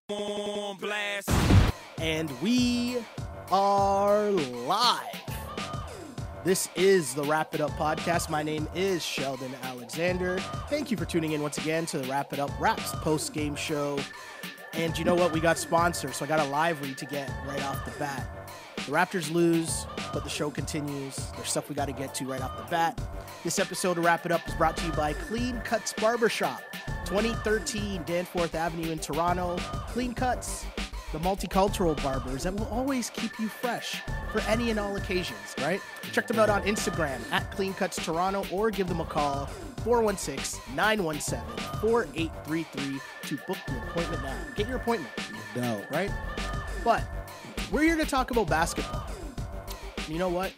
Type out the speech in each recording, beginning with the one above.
On blast. And we are live. This is the Wrap It Up podcast. My name is Sheldon Alexander. Thank you for tuning in once again to the Wrap It Up Raps post-game show. And you know what? We got sponsors, so I got a live read to get right off the bat. The Raptors lose, but the show continues. There's stuff we got to get to right off the bat. This episode of Wrap It Up is brought to you by Clean Cuts Barbershop, 2013 Danforth Avenue in Toronto. Clean Cuts, the multicultural barbers that will always keep you fresh for any and all occasions, right? Check them out on Instagram at Clean Cuts Toronto or give them a call, 416-917-4833 to book your appointment now. Get your appointment. No doubt. Right? But we're here to talk about basketball. And you know what?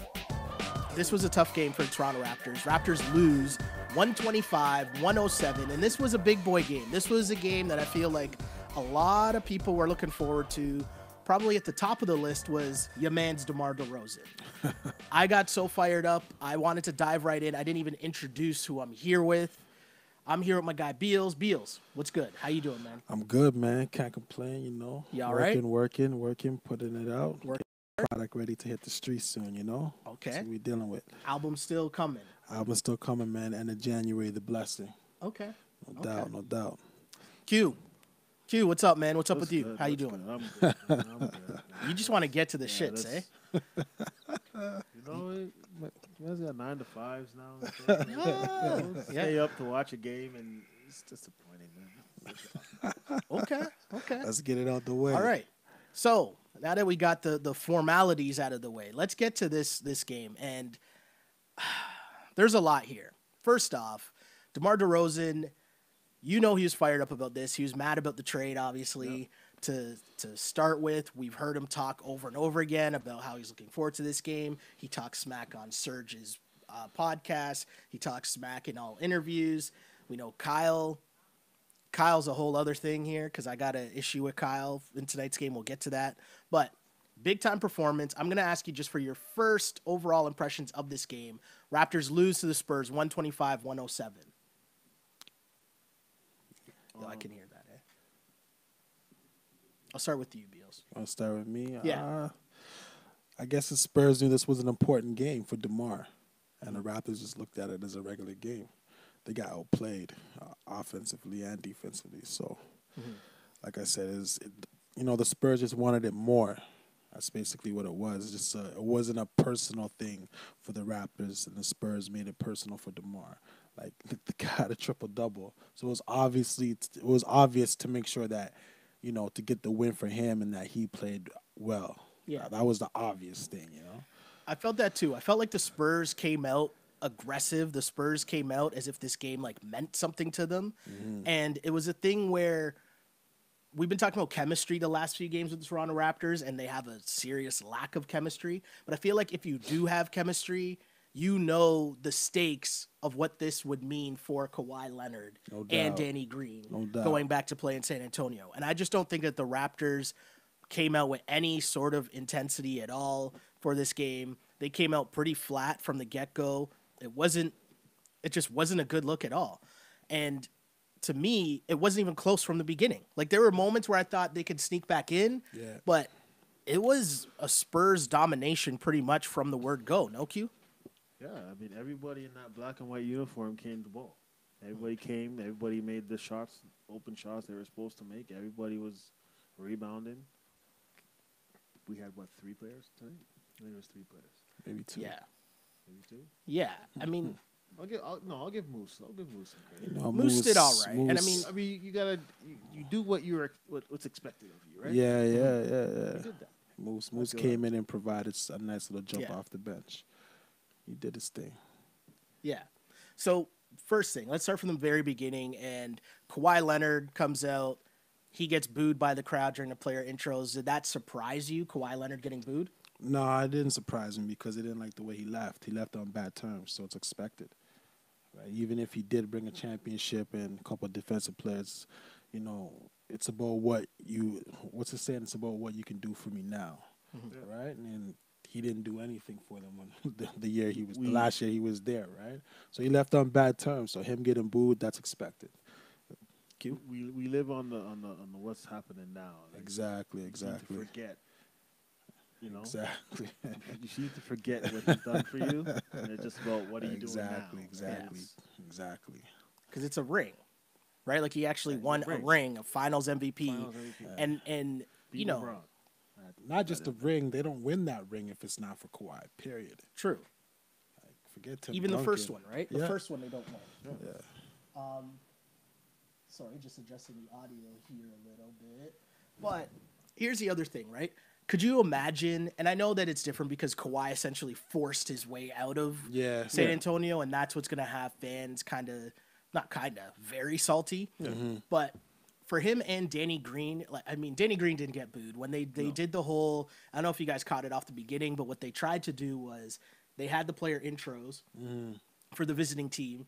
This was a tough game for the Toronto Raptors. Raptors lose 125-107, and this was a big boy game. This was a game that I feel like a lot of people were looking forward to. Probably at the top of the list was your man's DeMar DeRozan. I got so fired up. I wanted to dive right in. I didn't even introduce who I'm here with. I'm here with my guy, Beals. Beals, what's good? How you doing, man? I'm good, man. Can't complain, you know. You all right? Working, putting it out. Product ready to hit the streets soon, you know. Okay. That's what we're dealing with. Album still coming. Album's still coming, man. End of January, the blessing. Okay. No doubt. Q, what's up, man? What's up with you? Good, How you doing? Good. I'm good. You just want to get to the shits, eh? You know, you guys got 9 to 5s now. Stay up to watch a game, and it's disappointing, man. Okay. Let's get it out the way. All right. So now that we got the formalities out of the way, let's get to this game. And there's a lot here. First off, DeMar DeRozan, you know he was fired up about this. He was mad about the trade, obviously. Yep. To start with, we've heard him talk over and over again about how he's looking forward to this game. He talks smack on Serge's podcast. He talks smack in all interviews. We know Kyle's a whole other thing here because I got an issue with Kyle in tonight's game. We'll get to that. But big-time performance. I'm going to ask you just for your first overall impressions of this game. Raptors lose to the Spurs 125-107. I can hear that, eh? I'll start with you, Beals. I'll start with me. Yeah. I guess the Spurs knew this was an important game for DeMar, and the Raptors just looked at it as a regular game. They got outplayed offensively and defensively. So, like I said, the Spurs just wanted it more. That's basically what it was. Just it wasn't a personal thing for the Raptors, and the Spurs made it personal for DeMar. Like the guy had a triple-double, so it was obvious to make sure that, you know, to get the win for him and that he played well. Yeah, that was the obvious thing, you know. I felt that too. I felt like the Spurs came out aggressive. The Spurs came out as if this game like meant something to them, and it was a thing where we've been talking about chemistry the last few games with the Toronto Raptors, and they have a serious lack of chemistry. But I feel like if you do have chemistry, you know the stakes of what this would mean for Kawhi Leonard and Danny Green going back to play in San Antonio. And I just don't think that the Raptors came out with any sort of intensity at all for this game. They came out pretty flat from the get-go. It just wasn't a good look at all. And to me, it wasn't even close from the beginning. Like, there were moments where I thought they could sneak back in, but it was a Spurs domination pretty much from the word go. No, Q? Yeah, I mean, everybody in that black and white uniform came to the ball. Everybody came. Everybody made the shots, open shots they were supposed to make. Everybody was rebounding. We had, 3 players tonight? I think it was 3 players. Maybe 2. Yeah. Maybe 2? Yeah, I mean... I'll give Moose some credit. You know, Moose did all right. Moose. And I mean, you gotta you do what's expected of you, right? Yeah. You did that. Moose came in and provided a nice little jump off the bench. He did his thing. Yeah. So, first thing, let's start from the very beginning. And Kawhi Leonard comes out. He gets booed by the crowd during the player intros. Did that surprise you, Kawhi Leonard getting booed? No, it didn't surprise me because it didn't like the way he left. He left on bad terms, so it's expected. Right? Even if he did bring a championship and a couple of defensive players, you know, it's about what's it saying? It's about what you can do for me now, right? And he didn't do anything for them when the last year he was there, right? So he left on bad terms. So him getting booed, that's expected. Q. We live on the what's happening now. Like, Exactly. you need to forget. You know, Exactly. you need to forget what he's done for you, and it's just about what are you doing now. Exactly. Because it's a ring, right? Like he actually won a ring, a Finals MVP, and you know, not just a ring. They don't win that ring if it's not for Kawhi. Period. True. Like, forget Tim Even Duncan. the first one, right? Yeah. The first one they don't win. Yeah. Sorry, just adjusting the audio here a little bit. But here's the other thing, right? Could you imagine, and I know that it's different because Kawhi essentially forced his way out of San Antonio, and that's what's going to have fans very salty. Mm-hmm. But for him and Danny Green, Danny Green didn't get booed. When they did the whole, I don't know if you guys caught it off the beginning, but what they tried to do was they had the player intros for the visiting team,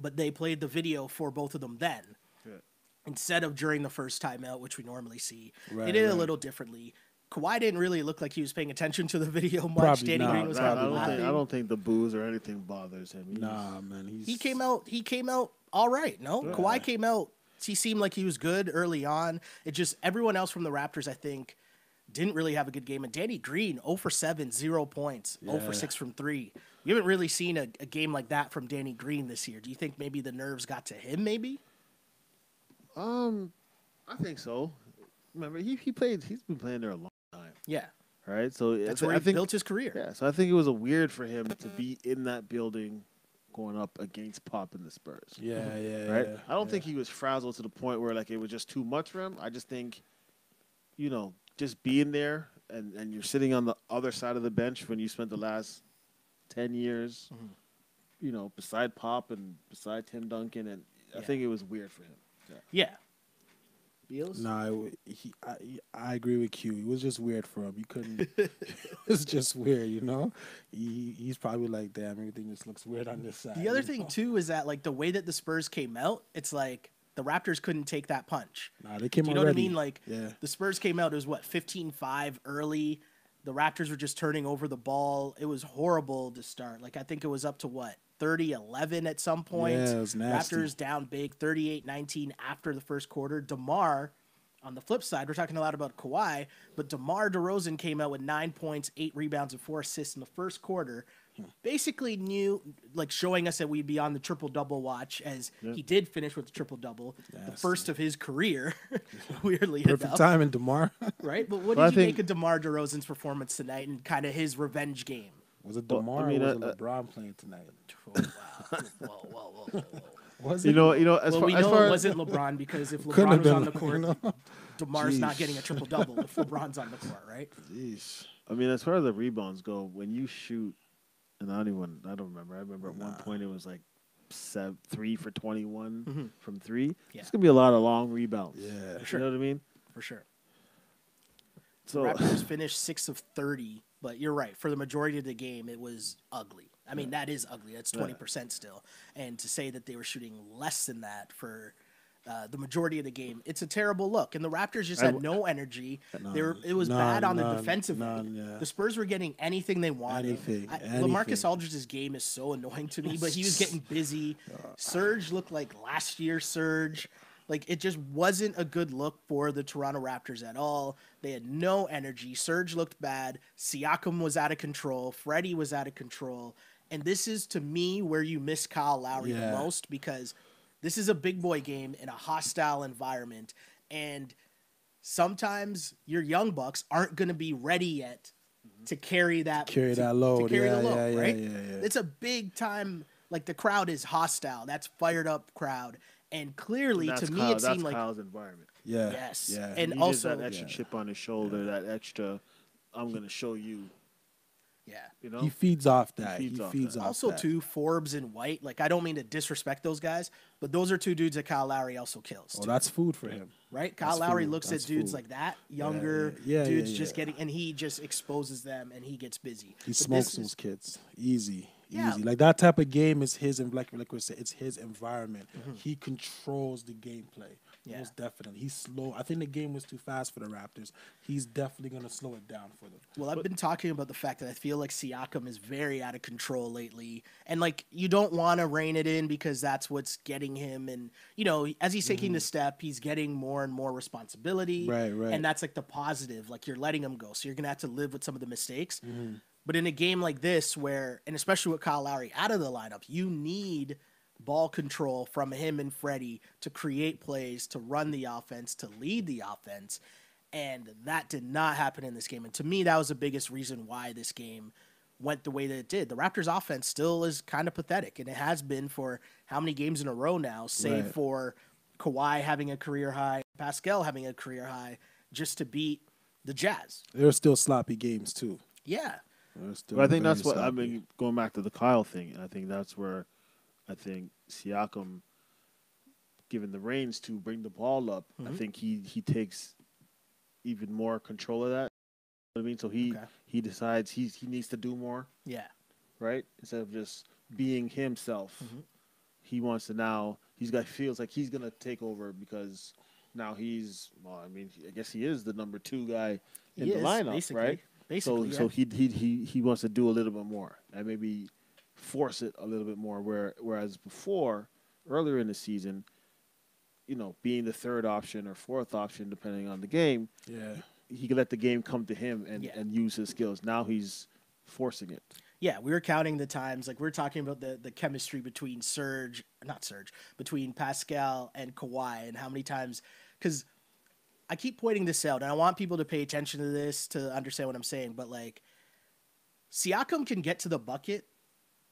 but they played the video for both of them then. Yeah. Instead of during the first timeout, which we normally see. They did it a little differently. Kawhi didn't really look like he was paying attention to the video much. Probably Danny not. Green was probably laughing. I don't think the booze or anything bothers him. Nah, man. He came out all right. No, yeah. Kawhi came out. He seemed like he was good early on. It just everyone else from the Raptors, I think, didn't really have a good game. And Danny Green, 0 for 7, 0 points, 0 for 6 from 3. We haven't really seen a game like that from Danny Green this year. Do you think maybe the nerves got to him? Maybe. I think so. Remember, he's been playing there a long time. Yeah. Right? So that's where he built his career. Yeah. So I think it was weird for him to be in that building going up against Pop and the Spurs. Yeah. Right? I don't think he was frazzled to the point where like it was just too much for him. I just think, just being there and you're sitting on the other side of the bench when you spent the last 10 years, beside Pop and beside Tim Duncan, and I think it was weird for him. Yeah. Beals? No, I agree with Q. It was just weird for him. He couldn't. It was just weird, He's probably like, damn, everything just looks weird on this side. The other thing too is that like the way that the Spurs came out, it's like the Raptors couldn't take that punch. Nah, they came out. You know ready. What I mean? Like the Spurs came out. It was 15-5 early. The Raptors were just turning over the ball. It was horrible to start. Like I think it was up to 30-11 at some point. Yeah, it was nasty. Raptors down big, 38-19 after the first quarter. DeMar, on the flip side, we're talking a lot about Kawhi, but DeMar DeRozan came out with 9 points, 8 rebounds, and 4 assists in the first quarter. Basically showing us that we'd be on the triple-double watch, as he did finish with the triple-double, the first of his career, weirdly enough. Perfect time in DeMar. Right? But what did you make of DeMar DeRozan's performance tonight and kind of his revenge game? Was it DeMar or was it LeBron playing tonight? Oh, wow. Whoa. Was it? We know it wasn't LeBron, because if LeBron was on the court, DeMar's not getting a triple-double if LeBron's on the court, right? Jeez. I mean, as far as the rebounds go, when you shoot, and I don't remember. I remember at one point it was like 3 for 21 from 3. Yeah. It's going to be a lot of long rebounds. Yeah. For sure. You know what I mean? For sure. So the Raptors finished 6 of 30, but you're right. For the majority of the game, it was ugly. I mean, that is ugly. That's 20% still. And to say that they were shooting less than that for the majority of the game, it's a terrible look. And the Raptors just had no energy. It was bad on the defensive end. Yeah. The Spurs were getting anything they wanted. LaMarcus Aldridge's game is so annoying to me, but he was getting busy. Serge looked like last year's Serge. Like, it just wasn't a good look for the Toronto Raptors at all. They had no energy. Serge looked bad. Siakam was out of control. Freddie was out of control. And this is, to me, where you miss Kyle Lowry the most, because this is a big boy game in a hostile environment. And sometimes your young bucks aren't going to be ready yet to carry that load. To carry the load, right? Yeah. It's a big time. Like, the crowd is hostile. That's fired up crowd. And clearly, to me, it seemed like Kyle's environment. Yeah. Yes. Yeah. And he also that extra chip on his shoulder, that extra, I'm going to show you. Yeah. He feeds off that. He feeds off also, that. too, Forbes and White. Like, I don't mean to disrespect those guys, but those are 2 dudes that Kyle Lowry also kills. Oh, that's food for him. Right? Kyle Lowry looks at dudes like that, younger dudes just getting, and he just exposes them and he gets busy. He smokes those kids. Easy. Like, that type of game is his, like we said, it's his environment. He controls the gameplay. Yeah. Most definitely. He's slow. I think the game was too fast for the Raptors. He's definitely going to slow it down for them. Well, I've been talking about the fact that I feel like Siakam is very out of control lately. And, like, you don't want to rein it in because that's what's getting him. And, you know, as he's taking the step, he's getting more and more responsibility. Right, right. And that's, like, the positive. Like, you're letting him go. So you're going to have to live with some of the mistakes. But in a game like this where, and especially with Kyle Lowry out of the lineup, you need ball control from him and Freddie to create plays, to run the offense, to lead the offense. And that did not happen in this game. And to me, that was the biggest reason why this game went the way that it did. The Raptors offense still is kind of pathetic, and it has been for how many games in a row now, save for Kawhi having a career high, Pascal having a career high, just to beat the Jazz. There are still sloppy games, too. Yeah. But I think that's what, I mean, going back to the Kyle thing, I think that's where I think Siakam, given the reins to bring the ball up, I think he takes even more control of that. You know what I mean? So he decides he needs to do more. Yeah. Right? Instead of just being himself, he wants to now, feels like he's going to take over because now I guess he is the number 2 guy in the lineup, basically, right? Basically, so he wants to do a little bit more and maybe force it a little bit more. Whereas before, earlier in the season, you know, being the 3rd option or 4th option depending on the game, he could let the game come to him and use his skills. Now he's forcing it. Yeah, we were counting the times. Like, we were talking about the chemistry between between Pascal and Kawhi, and how many times, because I keep pointing this out, and I want people to pay attention to this to understand what I'm saying, but, like, Siakam can get to the bucket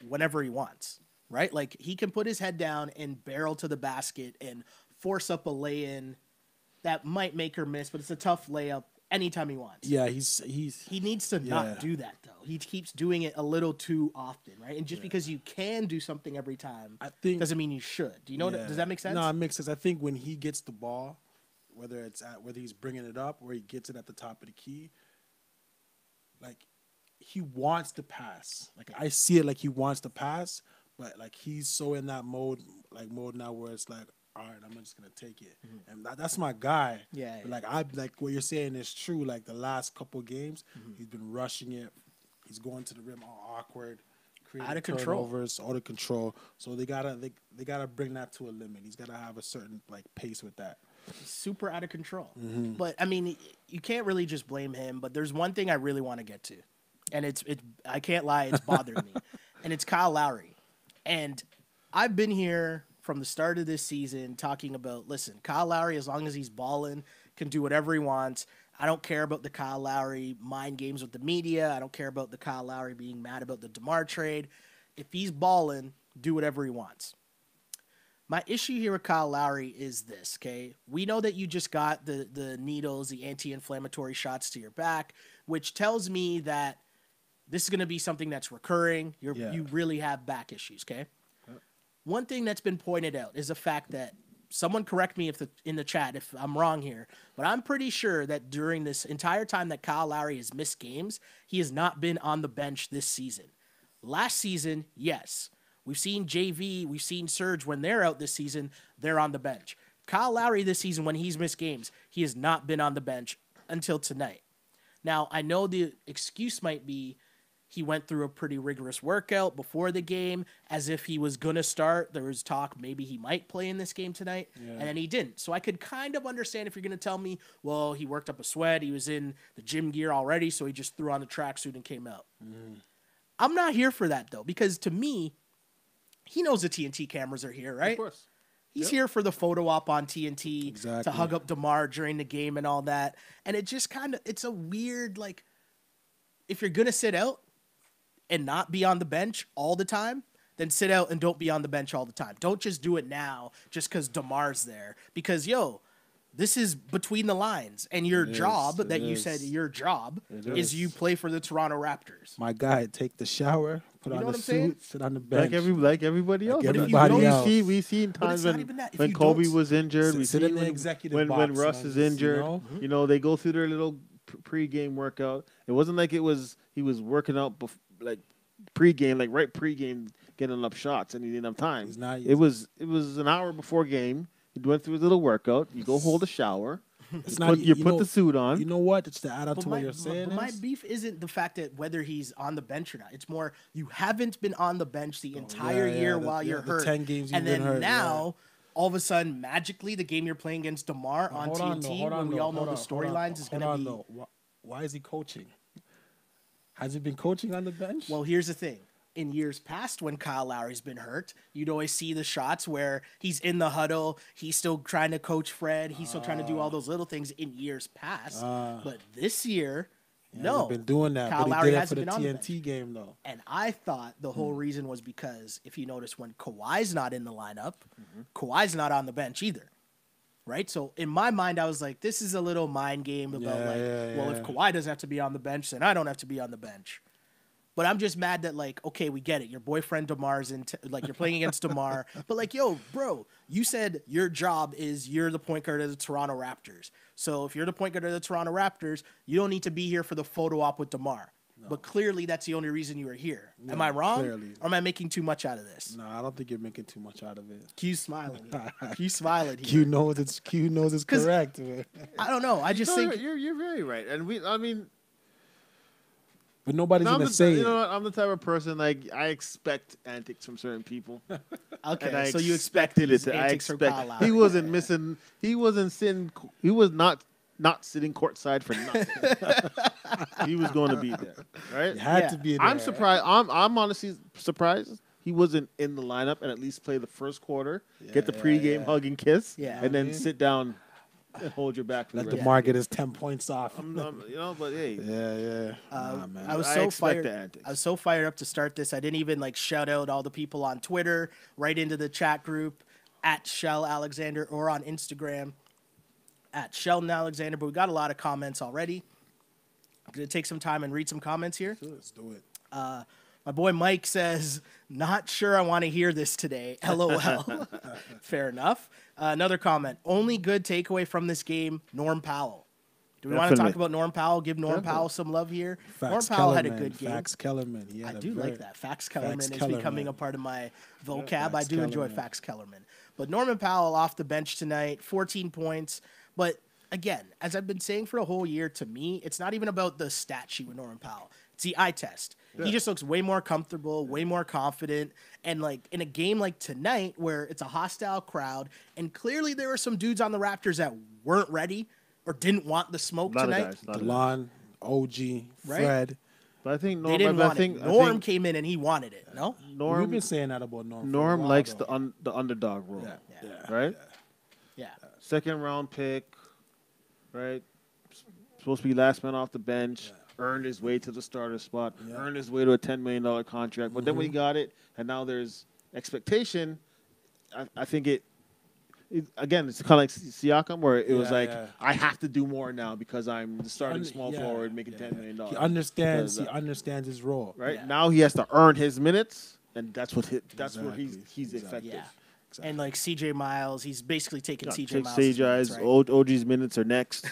whenever he wants, right? Like, he can put his head down and barrel to the basket and force up a lay-in that might make or miss, but it's a tough layup anytime he wants. Yeah, he needs to not do that, though. He keeps doing it a little too often, right? And just because you can do something every time, I think, doesn't mean you should. Do you know? Does that make sense? No, it makes sense. I think when he gets the ball, whether he's bringing it up or he gets it at the top of the key, like, he wants to pass. Like, I see it like he wants to pass, but, like, he's so in that mode now where it's like, all right, I'm just gonna take it, and that's my guy. Yeah. But, like what you're saying is true. Like, the last couple of games, he's been rushing it. He's going to the rim all awkward, out of control, turnovers, out of control. So they gotta bring that to a limit. He's gotta have a certain, like, pace with that. Super out of control. But I mean, you can't really just blame him. But there's one thing I really want to get to, and it's I can't lie, it's bothering me, and it's Kyle Lowry. And I've been here from the start of this season talking about, listen, Kyle Lowry, as long as he's balling, can do whatever he wants. I don't care about the Kyle Lowry mind games with the media. I don't care about the Kyle Lowry being mad about the DeMar trade. If he's balling, do whatever he wants. My issue here with Kyle Lowry is this, okay? We know that you just got the needles, the anti-inflammatory shots to your back, which tells me that this is going to be something that's recurring. You really have back issues, okay? One thing that's been pointed out is the fact that, someone correct me in the chat if I'm wrong here, but I'm pretty sure that during this entire time that Kyle Lowry has missed games, he has not been on the bench this season. Last season, yes. We've seen JV, we've seen Serge, when they're out this season, they're on the bench. Kyle Lowry this season, when he's missed games, he has not been on the bench until tonight. Now, I know the excuse might be he went through a pretty rigorous workout before the game, as if he was going to start. There was talk maybe he might play in this game tonight, and then he didn't. So I could kind of understand if you're going to tell me, well, he worked up a sweat, he was in the gym gear already, so he just threw on the tracksuit and came out. I'm not here for that, though, because to me, he knows the TNT cameras are here, right? Of course. He's here for the photo op on TNT, to hug up DeMar during the game and all that. And it just kind of, it's a weird, like, if you're going to sit out and not be on the bench all the time, then sit out and don't be on the bench all the time. Don't just do it now just because DeMar's there. Because, this is between the lines. And your job is you play for the Toronto Raptors. My guy, take the shower, put on the suit, sit on the bench. Like everybody else. We've seen times when Kobe was injured. We see when Russ is injured. You know, they go through their little pre-game workout. It wasn't like he was working out like pre-game, getting up shots, and he didn't have time. It was an hour before game. He went through his little workout. You go hold a shower. It's You put the suit on. You know what? It's to add up But to what you're saying. my beef isn't the fact that whether he's on the bench or not. It's more you haven't been on the bench the entire year while you're hurt. 10 games you've and then been hurt, now, all of a sudden, magically, the game you're playing against DeMar on TNT, when we all know the storylines, is going to be... Why is he coaching? Has he been coaching on the bench? Well, here's the thing. In years past, when Kyle Lowry's been hurt, you'd always see the shots where he's in the huddle, he's still trying to coach Fred, he's still trying to do all those little things in years past. But this year, no. He's been doing that, Kyle but he Lowry did it for hasn't the been on the TNT game, though. And I thought the whole reason was because, if you notice, when Kawhi's not in the lineup, Kawhi's not on the bench either. Right? So in my mind, I was like, this is a little mind game about if Kawhi doesn't have to be on the bench, then I don't have to be on the bench. But I'm just mad that, like, okay, we get it. Your boyfriend DeMar's you're playing against DeMar. But, like, yo, bro, you said your job is you're the point guard of the Toronto Raptors. So if you're the point guard of the Toronto Raptors, you don't need to be here for the photo op with DeMar. No. But clearly that's the only reason you were here. No, am I wrong? Clearly. Or am I making too much out of this? No, I don't think you're making too much out of it. Q's smiling. Q's smiling here. Q knows it's correct. I don't know. I just think... You're very right. And but nobody's going to say it. You know what? I'm the type of person, like, I expect antics from certain people. Okay, so you expected antics from Kyle Lowry. He wasn't missing. He wasn't sitting. He was not sitting courtside for nothing. He was going to be there, right? He had to be there. I'm surprised. I'm honestly surprised he wasn't in the lineup and at least play the first quarter, get the pregame hug and kiss, and then sit down and hold your back for Let the DeMar get his 10 points off. But hey. Nah, man. I was so fired up to start this. I didn't even shout out all the people on Twitter, right into the chat group at Shell Alexander, or on Instagram at Sheldon Alexander. But we got a lot of comments already. I'm going to take some time and read some comments here. Sure, let's do it. My boy Mike says, not sure I want to hear this today. LOL. Fair enough. Another comment. Only good takeaway from this game, Norm Powell. Do we want to talk about Norm Powell? Give Norm Powell some love here. Norm Powell had a good game. Fax Kellerman. I do like that. Fax Kellerman is becoming a part of my vocab. I do enjoy Fax Kellerman. But Norman Powell off the bench tonight, 14 points. But again, as I've been saying for a whole year, to me, it's not even about the stat sheet with Norman Powell. It's the eye test. Yeah. He just looks way more comfortable, way more confident. And in a game like tonight where it's a hostile crowd, and clearly there were some dudes on the Raptors that weren't ready or didn't want the smoke tonight. DeLon, OG, Fred. But I think Norm, they didn't want it. Norm came in and he wanted it. No? We've been saying that about Norm. Norm likes the underdog role. Right? Yeah. Second round pick, right? Supposed to be last man off the bench. Yeah. Earned his way to the starter spot. Yeah. Earned his way to a $10 million contract. But then when he got it, and now there's expectation, I think again, it's kind of like Siakam, where it was I have to do more now because I'm the starting small forward making $10 million. He understands his role. Right? Yeah. Now he has to earn his minutes, and that's where he's effective. Yeah. Exactly. And CJ Miles, he's basically taking CJ Miles. CJ's minutes, OG's minutes are next.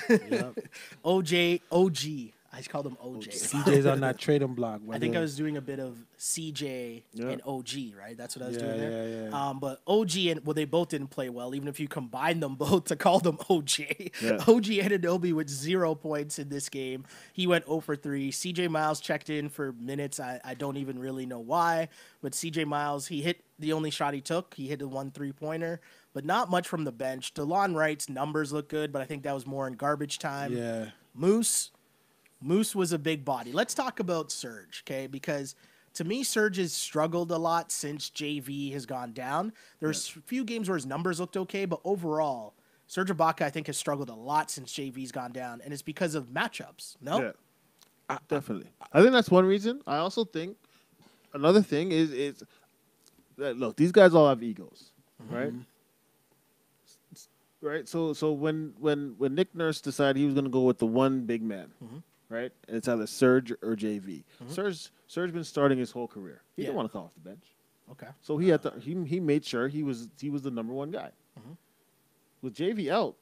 OG. I called him OJ. CJ's on that trading block. I think I was doing a bit of CJ and OG, right? That's what I was doing there. Yeah. But OG they both didn't play well, even if you combine them both to call them OJ. Yeah. OG Anunoby with 0 points in this game. He went 0 for 3. CJ Miles checked in for minutes. I don't even really know why. But CJ Miles, he hit the only shot he took. He hit a 1 3-pointer, but not much from the bench. DeLon Wright's numbers look good, but I think that was more in garbage time. Yeah. Moose was a big body. Let's talk about Serge, okay? Because to me, Serge has struggled a lot since JV has gone down. There's a few games where his numbers looked okay, but overall, Serge Ibaka, I think, has struggled a lot since JV's gone down, and it's because of matchups, no? Yeah, definitely. I think that's one reason. I also think another thing is that, look, these guys all have egos, right? Right? So when Nick Nurse decided he was going to go with the one big man, right? And it's either Serge or JV. Serge been starting his whole career. He didn't want to come off the bench. Okay. So he made sure he was the number one guy. With JV out,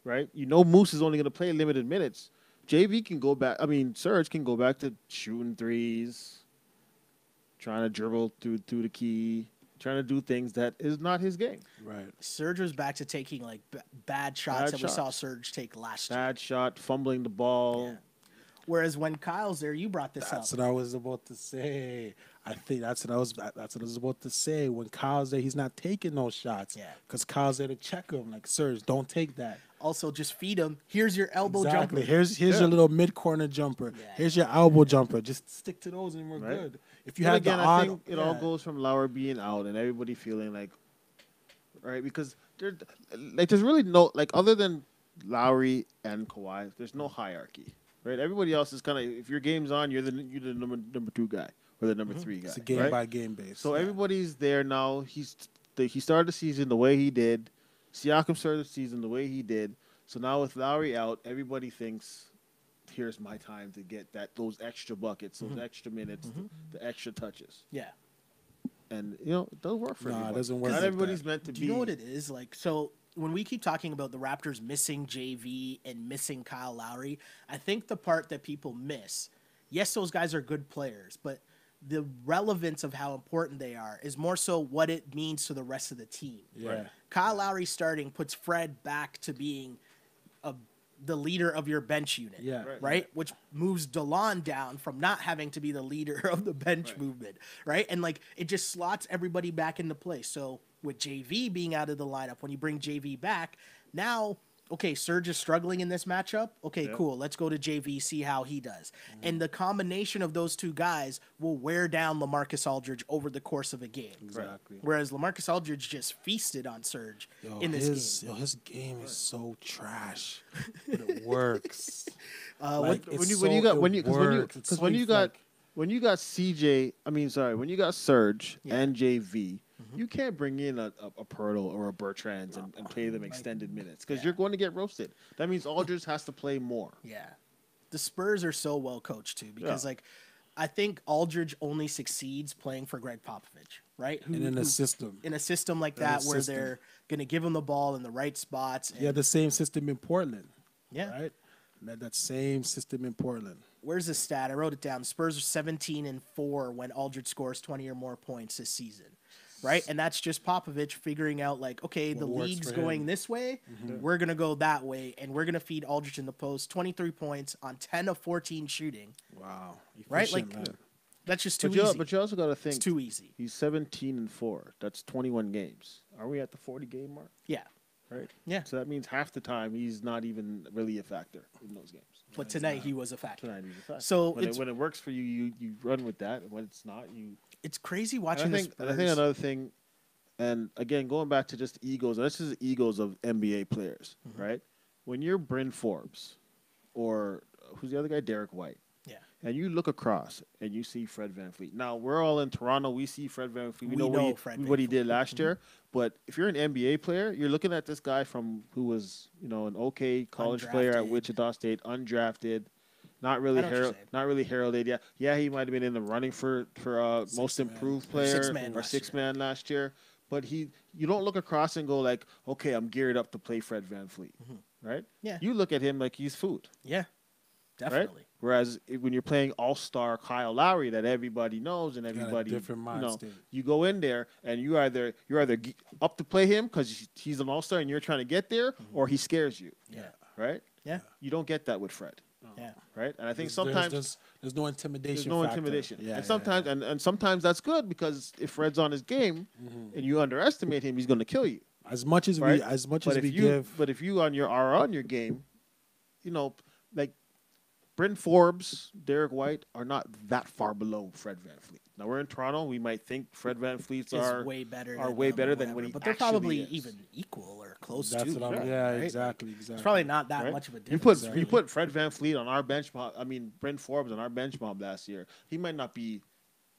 right? Moose is only going to play limited minutes. JV can go back. I mean, Serge can go back to shooting threes, trying to dribble through the key, trying to do things that is not his game. Right. Serge was back to taking like bad shots that we saw Serge take last year. Bad shot, fumbling the ball. Yeah. Whereas when Kyle's there, you brought this up. That's what I was about to say. I think that's what I was about to say. When Kyle's there, he's not taking those shots. Yeah. Because Kyle's there to check him. Like, Serge, don't take that. Also, just feed him. Here's your elbow jumper. Here's your little mid-corner jumper. Yeah. Here's your elbow jumper. Just stick to those and we're good. If you but had again, the I think it all goes from Lowry being out and everybody feeling like, right? Because there's really no, like, other than Lowry and Kawhi, there's no hierarchy, right? Everybody else is kind of, if your game's on, you're the number 2 guy or the number 3 guy. It's a game-by-game base. So everybody's there now. He started the season the way he did. Siakam started the season the way he did. So now with Lowry out, everybody thinks, here's my time to get those extra buckets, those extra minutes, the extra touches. Yeah. And, it doesn't work for everybody. It doesn't work. Not everybody's meant to be. Do you know what it is? Like, so when we keep talking about the Raptors missing JV and missing Kyle Lowry, I think the part that people miss, yes, those guys are good players, but the relevance of how important they are is more so what it means to the rest of the team. Yeah. Kyle Lowry starting puts Fred back to being the leader of your bench unit, right? Which moves DeLon down from not having to be the leader of the bench movement, right? And, like, it just slots everybody back into place. So with JV being out of the lineup, when you bring JV back, now, okay, Serge is struggling in this matchup. Okay, cool. Let's go to JV, see how he does. And the combination of those two guys will wear down LaMarcus Aldridge over the course of a game. Exactly. Whereas LaMarcus Aldridge just feasted on Serge in this game. His game is so trash, but it works. When you got Serge and JV, you can't bring in a Pirtle or a Bertrands and play them extended minutes because you're going to get roasted. That means Aldridge has to play more. Yeah. The Spurs are so well coached too because like I think Aldridge only succeeds playing for Greg Popovich, right? In a system like that where they're going to give him the ball in the right spots. Yeah, the same system in Portland. Yeah. Right? That same system in Portland. Where's the stat? I wrote it down. Spurs are 17-4 when Aldridge scores 20 or more points this season. Right? And that's just Popovich figuring out, like, okay, the league's going this way. We're going to go that way. And we're going to feed Aldridge in the post 23 points on 10 of 14 shooting. Wow. Right? Like, that's just too easy. But you also got to think. It's too easy. He's 17-4. That's 21 games. Are we at the 40-game mark? Yeah. Right? Yeah. So that means half the time he's not even really a factor in those games. But tonight he was a factor. Tonight he's a factor. So when it works for you, you run with that. And when it's not, you... It's crazy watching this. And I think another thing, and again, going back to just egos, and this is the egos of NBA players, right? When you're Bryn Forbes or who's the other guy? Derek White. Yeah. And you look across and you see Fred VanVleet. Now, we're all in Toronto. We see Fred VanVleet. We know what he did last year. But if you're an NBA player, you're looking at this guy who was, an okay college player at Wichita State, undrafted, not really heralded. Yeah, he might have been in the running for most improved player or six-man last year. But you don't look across and go like, okay, I'm geared up to play Fred VanVleet, right? Yeah. You look at him like he's food. Yeah, definitely. Right? Whereas when you're playing all-star Kyle Lowry that everybody knows and everybody, you go in there and you're either up to play him because he's an all-star and you're trying to get there, or he scares you. Yeah. Right? Yeah. You don't get that with Fred. Yeah. Right? And I think sometimes there's no intimidation. There's no intimidation. Yeah, and sometimes and sometimes that's good because if Fred's on his game and you underestimate him, he's going to kill you. As much as we give. But if you are on your game, like Bryn Forbes, Derek White are not that far below Fred VanVleet. Now we're in Toronto. We might think Fred VanVleet's are way better than when he but they're probably even equal or close to. That's what exactly. It's probably not that much of a difference. You put Fred VanVleet on our bench mob. I mean, Bryn Forbes on our bench mob last year. He might not be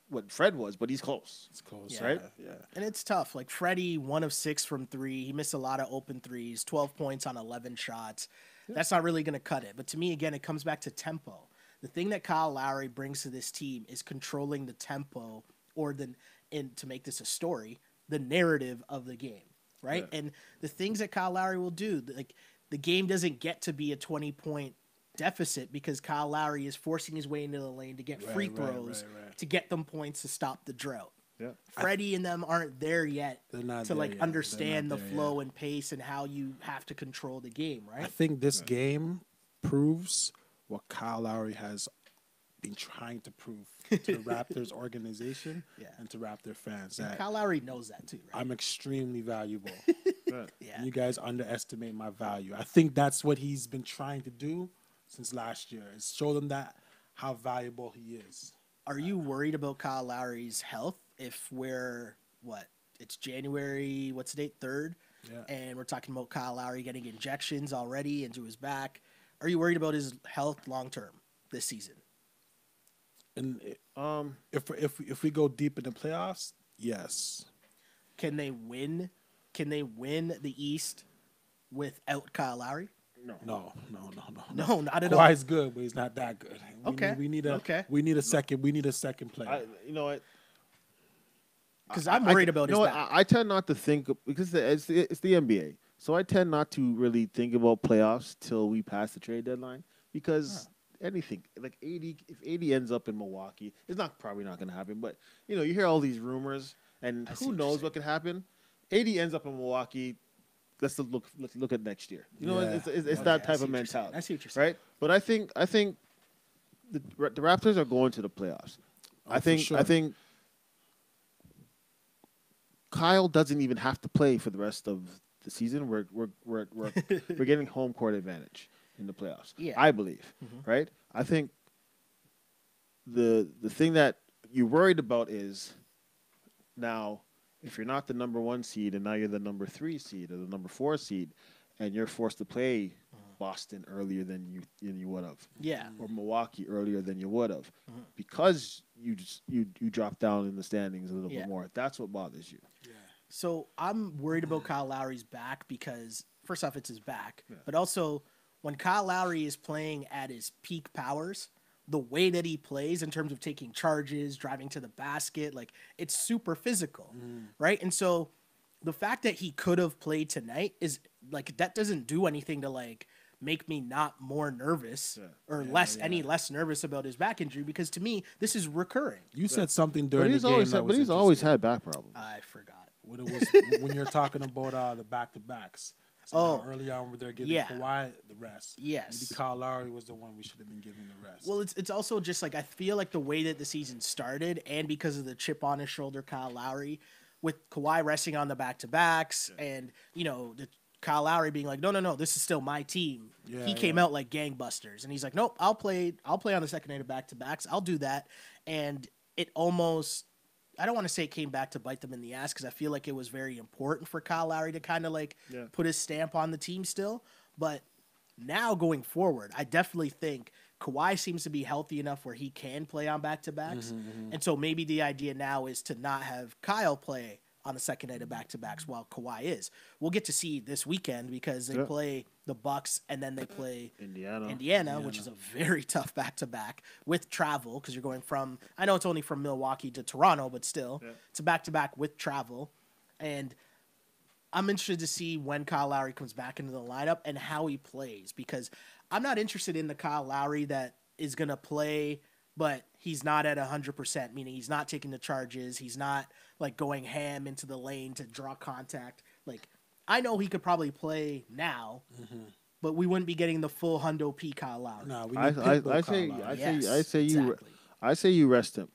what Fred was, but he's close. It's close, right? Yeah. And it's tough. Like Freddie, 1 of 6 from 3. He missed a lot of open threes. 12 points on 11 shots. Yeah. That's not really going to cut it. But to me, again, it comes back to tempo. The thing that Kyle Lowry brings to this team is controlling the tempo, and to make this a story, the narrative of the game, right? Yeah. And the things that Kyle Lowry will do, like the game doesn't get to be a 20-point deficit because Kyle Lowry is forcing his way into the lane to get free throws to get them points to stop the drought, Yeah. Freddie and them aren't there yet They're not to there like yet. understand They're the not there flow yet. and pace and how you have to control the game, I right? think this game proves what Kyle Lowry has been trying to prove to the Raptors organization Yeah. and to Raptor fans And that Kyle Lowry knows that too, right? I'm extremely valuable. Right. Yeah. And you guys underestimate my value. I think that's what he's been trying to do since last year, is show them that how valuable he is. Are you worried about Kyle Lowry's health if we're it's January, what's the date? 3rd? Yeah. And we're talking about Kyle Lowry getting injections already into his back. Are you worried about his health long term this season? And if we go deep in the playoffs, yes. Can they win? Can they win the East without Kyle Lowry? No, No, not at all. Kawhi's good, but he's not that good. Okay. We need a second player. You know what? Because I'm worried about you his know back. what? I tend not to think because it's the NBA, so I tend not to really think about playoffs till we pass the trade deadline because anything like if AD ends up in Milwaukee, it's probably not going to happen. But you hear all these rumors, and I see who what you're knows saying. what could happen? AD ends up in Milwaukee. Let's look at next year. Yeah. It's Okay, that I type see of what you're saying. mentality. I see what you're saying. Right? But I think the Raptors are going to the playoffs. Oh, I think for sure. I think Kyle doesn't even have to play for the rest of the season. We're getting home court advantage in the playoffs. Yeah. I believe. Right? I think the thing that you're worried about is now if you're not the number 1 seed and now you're the number 3 seed or the number 4 seed and you're forced to play Boston earlier than you would have. Yeah. Or Milwaukee earlier than you would have. Because you drop down in the standings a little bit more. That's what bothers you. So I'm worried about Kyle Lowry's back because first off, it's his back, but also when Kyle Lowry is playing at his peak powers, the way that he plays in terms of taking charges, driving to the basket, like it's super physical, right? And so the fact that he could have played tonight is like that doesn't do anything to like make me not more nervous or any less nervous about his back injury because to me this is recurring. You said something But during he's the game always that had, was but he's always interesting. had back problems. I forgot. When it was when you're talking about the back-to-backs. So Oh. early on where they're giving Yeah. Kawhi the rest. Yes. Maybe Kyle Lowry was the one we should have been giving the rest. Well, it's also just like I feel like the way that the season started, and because of the chip on his shoulder, Kyle Lowry, with Kawhi resting on the back-to-backs, and the Kyle Lowry being like, no, this is still my team. Yeah, He came out like gangbusters, and he's like, nope, I'll play on the second night of back-to-backs. I'll do that, and it almost. I don't want to say it came back to bite them in the ass because I feel like it was very important for Kyle Lowry to kind of like put his stamp on the team still. But now going forward, I definitely think Kawhi seems to be healthy enough where he can play on back-to-backs. And so maybe the idea now is to not have Kyle play on the second night of back-to-backs while Kawhi is. We'll get to see this weekend because they play the Bucks and then they play Indiana, which is a very tough back-to-back with travel because you're going from – I know it's only from Milwaukee to Toronto, but still it's a back-to-back with travel. And I'm interested to see when Kyle Lowry comes back into the lineup and how he plays because I'm not interested in the Kyle Lowry that is going to play – but he's not at 100%, meaning he's not taking the charges. He's not like going ham into the lane to draw contact. Like I know he could probably play now, but we wouldn't be getting the full Hundo P Kyle Lowry. No, we need Pitbull Kyle Lowry. I say you rest him.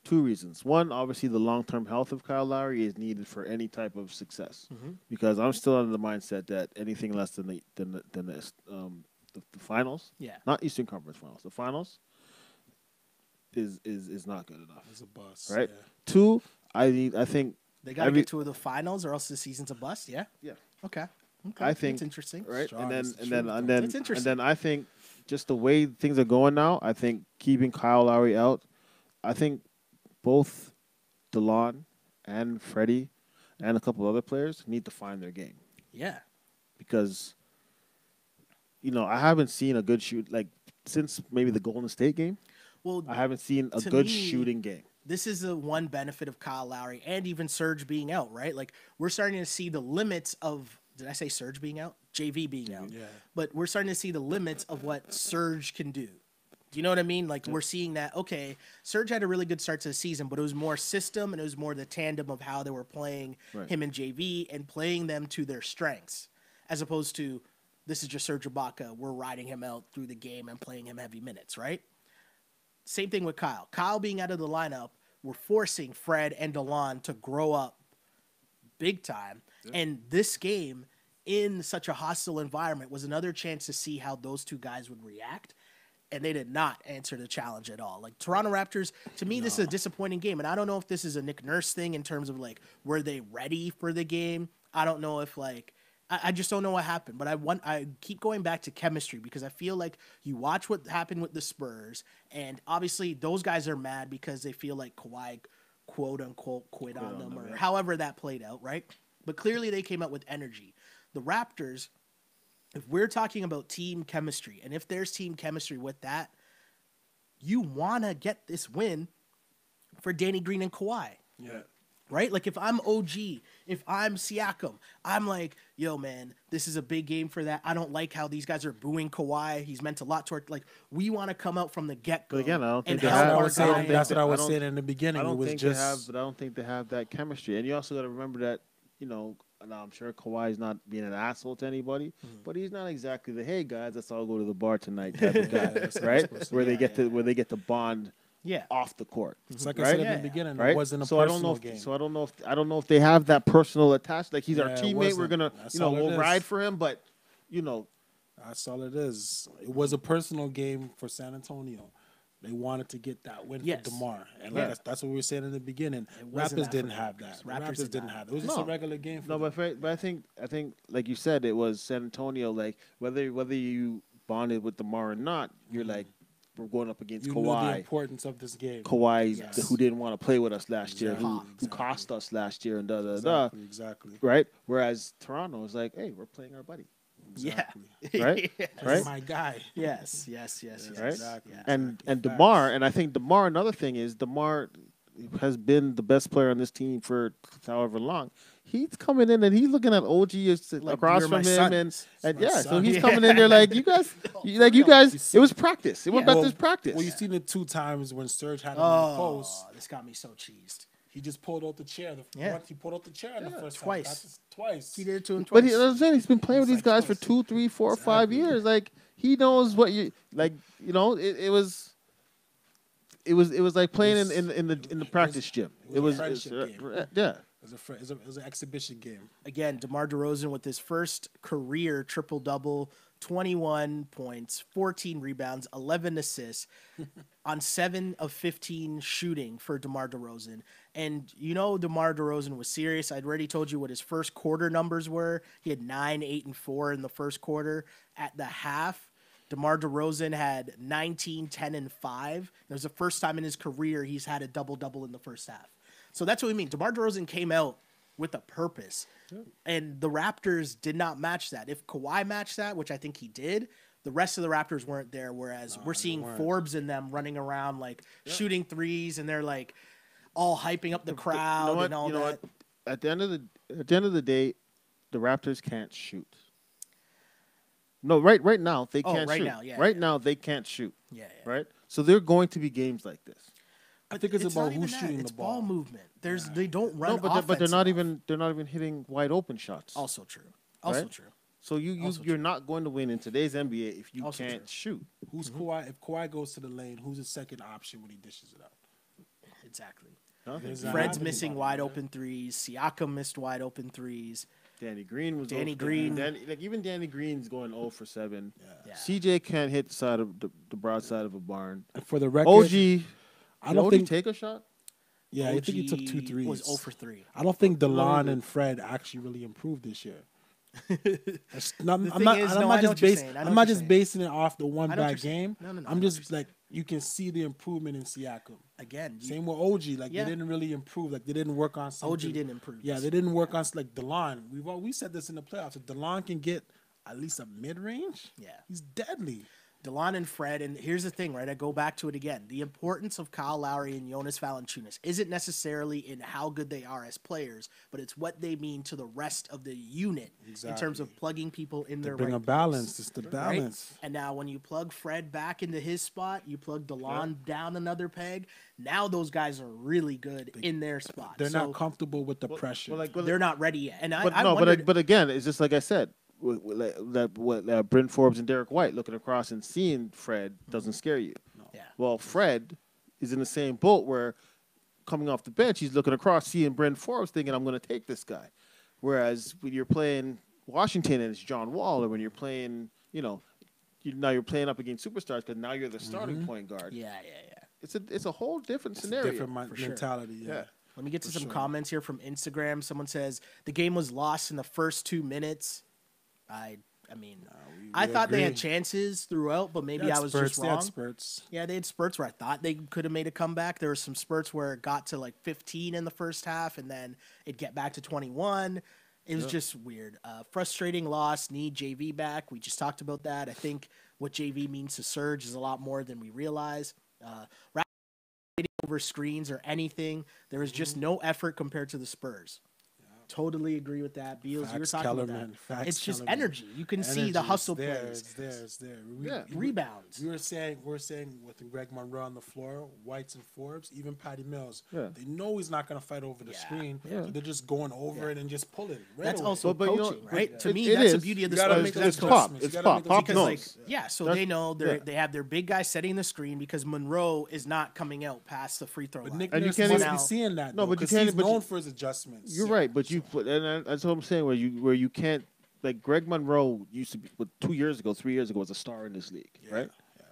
2 reasons. One, obviously the long-term health of Kyle Lowry is needed for any type of success. Because I'm still under the mindset that anything less than the finals, not Eastern Conference Finals, the finals is not good enough. It's a bust. Right? Yeah. 2, I think They got to get to the finals, or else the season's a bust. Yeah. Yeah. Okay. I think it's interesting. right, Strong. and It's then I think just the way things are going now, I think keeping Kyle Lowry out, I think both DeLon and Freddie and a couple other players need to find their game Yeah. because I haven't seen a good shoot like since maybe the Golden State game. Well, I haven't seen a to good me, shooting game. This is the one benefit of Kyle Lowry and even Serge being out, right? Like we're starting to see the limits of. Did I say Serge being out? JV being out. Yeah. But we're starting to see the limits of what Serge can do. Do you know what I mean? Like, we're seeing that, okay, Serge had a really good start to the season, but it was more system and it was more the tandem of how they were playing him and JV and playing them to their strengths, as opposed to, this is just Serge Ibaka, we're riding him out through the game and playing him heavy minutes, right? Same thing with Kyle. Kyle being out of the lineup, we're forcing Fred and DeLon to grow up big time. Yeah. And this game, in such a hostile environment, was another chance to see how those two guys would react. And they did not answer the challenge at all. Like, Toronto Raptors, to me, this is a disappointing game. And I don't know if this is a Nick Nurse thing in terms of, like, were they ready for the game? I don't know if, like, I just don't know what happened. But I keep going back to chemistry because I feel like you watch what happened with the Spurs, and obviously those guys are mad because they feel like Kawhi, quote-unquote, quit on them, or however that played out, right? But clearly they came out with energy. The Raptors, if we're talking about team chemistry, and if there's team chemistry with that, you want to get this win for Danny Green and Kawhi. Yeah. Right? Like, if I'm OG, if I'm Siakam, I'm like, yo, man, this is a big game for that. I don't like how these guys are booing Kawhi. He's meant a lot toward, like, we want to come out from the get-go. But again, I don't think that's what I was saying in the beginning. I don't think they have that chemistry. And you also got to remember that, you know, and I'm sure Kawhi's not being an asshole to anybody, but he's not exactly the, hey guys, let's all go to the bar tonight type of guy, right? Where they get to bond off the court. It's like I said in the beginning, it wasn't a personal game. So I don't know if they have that personal attachment. Like, he's our teammate. We're gonna we'll ride for him, but that's all it is. It was a personal game for San Antonio. They wanted to get that win for DeMar. And that's what we were saying in the beginning. Raptors didn't have that. Raptors didn't have that. It was just a regular game for them. But I think like you said, it was San Antonio. Like, whether you bonded with DeMar or not, you're like, we're going up against Kawhi. Knew the importance of this game. Kawhi, who didn't want to play with us last year, who cost us last year, and Exactly. Right? Whereas Toronto is like, hey, we're playing our buddy. Exactly. Yeah. Right? Right? My guy. Yes. Right? Exactly. And DeMar, and I think DeMar, another thing is DeMar has been the best player on this team for however long. He's coming in and he's looking at OG like, across from him, so he's coming in there like, you guys, it was practice. It went back to practice. Well, you seen it 2 times when Serge had him in the post. This got me so cheesed. He just pulled out the chair. He pulled out the chair in the first twice. Twice. He did it to him twice. But I'm saying he's been playing with these guys for 2, 3, 4, 5 years. Like, he knows what you like. You know, it was like playing in the practice gym. It was a It was an exhibition game. Again, DeMar DeRozan with his first career triple-double, 21 points, 14 rebounds, 11 assists on 7 of 15 shooting for DeMar DeRozan. And you know DeMar DeRozan was serious. I'd already told you what his first quarter numbers were. He had 9, 8, and 4 in the first quarter. At the half, DeMar DeRozan had 19, 10, and 5. It was the first time in his career he's had a double-double in the first half. So that's what we mean. DeMar DeRozan came out with a purpose, and the Raptors did not match that. If Kawhi matched that, which I think he did, the rest of the Raptors weren't there, whereas we're seeing Forbes and them running around, like, shooting threes, and they're, like, all hyping up the crowd and all that. What? At the end of the day, the Raptors can't shoot. No, right now, they can't shoot. Now, they can't shoot. Yeah. Right? So there are going to be games like this. I think it's about who's shooting the ball. It's ball movement. They don't run. No, but they're not even hitting wide open shots. Also true. True. So you're not going to win in today's NBA if you can't shoot. Who's Kawhi? If Kawhi goes to the lane, who's his second option when he dishes it out? Exactly. Fred's missing wide open threes. Siakam missed wide open threes. Danny Green was even Danny Green's going 0 for 7. Yeah. CJ can't hit the side of the broad side of a barn. And for the record, OG. I don't think take a shot. Yeah, I think he took 2 threes. Was 0 for 3. I don't think DeLon and Fred actually really improved this year. I'm not just basing it off the one bad game. No, I'm just like, you can see the improvement in Siakam. Again, same with OG. Like, they didn't really improve. Like, they didn't work on something. OG didn't improve. Yeah, they didn't work on, like, DeLon. We said this in the playoffs. If DeLon can get at least a mid range, he's deadly. DeLon and Fred, and here's the thing, right? I go back to it again. The importance of Kyle Lowry and Jonas Valanciunas isn't necessarily in how good they are as players, but it's what they mean to the rest of the unit in terms of plugging people in their bring right a balance. place, It's the right? balance. And now when you plug Fred back into his spot, you plug DeLon down another peg. Now those guys are really good in their spot. They're not comfortable with the pressure. They're not ready yet. And But I no, wondered, but again, it's just like I said. Bryn Forbes and Derek White looking across and seeing Fred doesn't scare you. yeah. Well, Fred is in the same boat where coming off the bench, he's looking across, seeing Bryn Forbes, thinking, I'm going to take this guy. Whereas when you're playing Washington and it's John Wall, or when you're playing, now you're playing up against superstars because now you're the starting point guard. Yeah. It's a whole different It's a scenario. different mentality. Yeah. Let me get to some comments here from Instagram. Someone says the game was lost in the first 2 minutes. I mean, I thought they had chances throughout, but maybe I was just wrong. They had spurts. Yeah, they had spurts where I thought they could have made a comeback. There were some spurts where it got to like 15 in the first half, and then it'd get back to 21. It was just weird. Frustrating loss. Need JV back. We just talked about that. I think what JV means to Serge is a lot more than we realize. Over screens or anything, there was just no effort compared to the Spurs. Totally agree with that. Beals, you were talking about that. It's just energy. You can see the hustle plays. It's there. Rebounds. We're saying with Greg Monroe on the floor, Whites and Forbes, even Patty Mills. Yeah. They know he's not going to fight over the screen. Yeah. So they're just going over it and just pulling. That's away. also But coaching, right? To me, it that's is. the beauty of the You gotta Spurs. make That's those coaching. adjustments. It's pop Because knows. so That's- they know yeah. they have their big guy setting the screen because Monroe is not coming out past the free throw But line. Nick And you Nurse can't must even- be seeing that. No, though, but you 'cause can't- He's but known you- for his adjustments. You're right, but that's what I'm saying. Where you can't, like Greg Monroe used to be 2 years ago, 3 years ago was a star in this league, right? Yeah.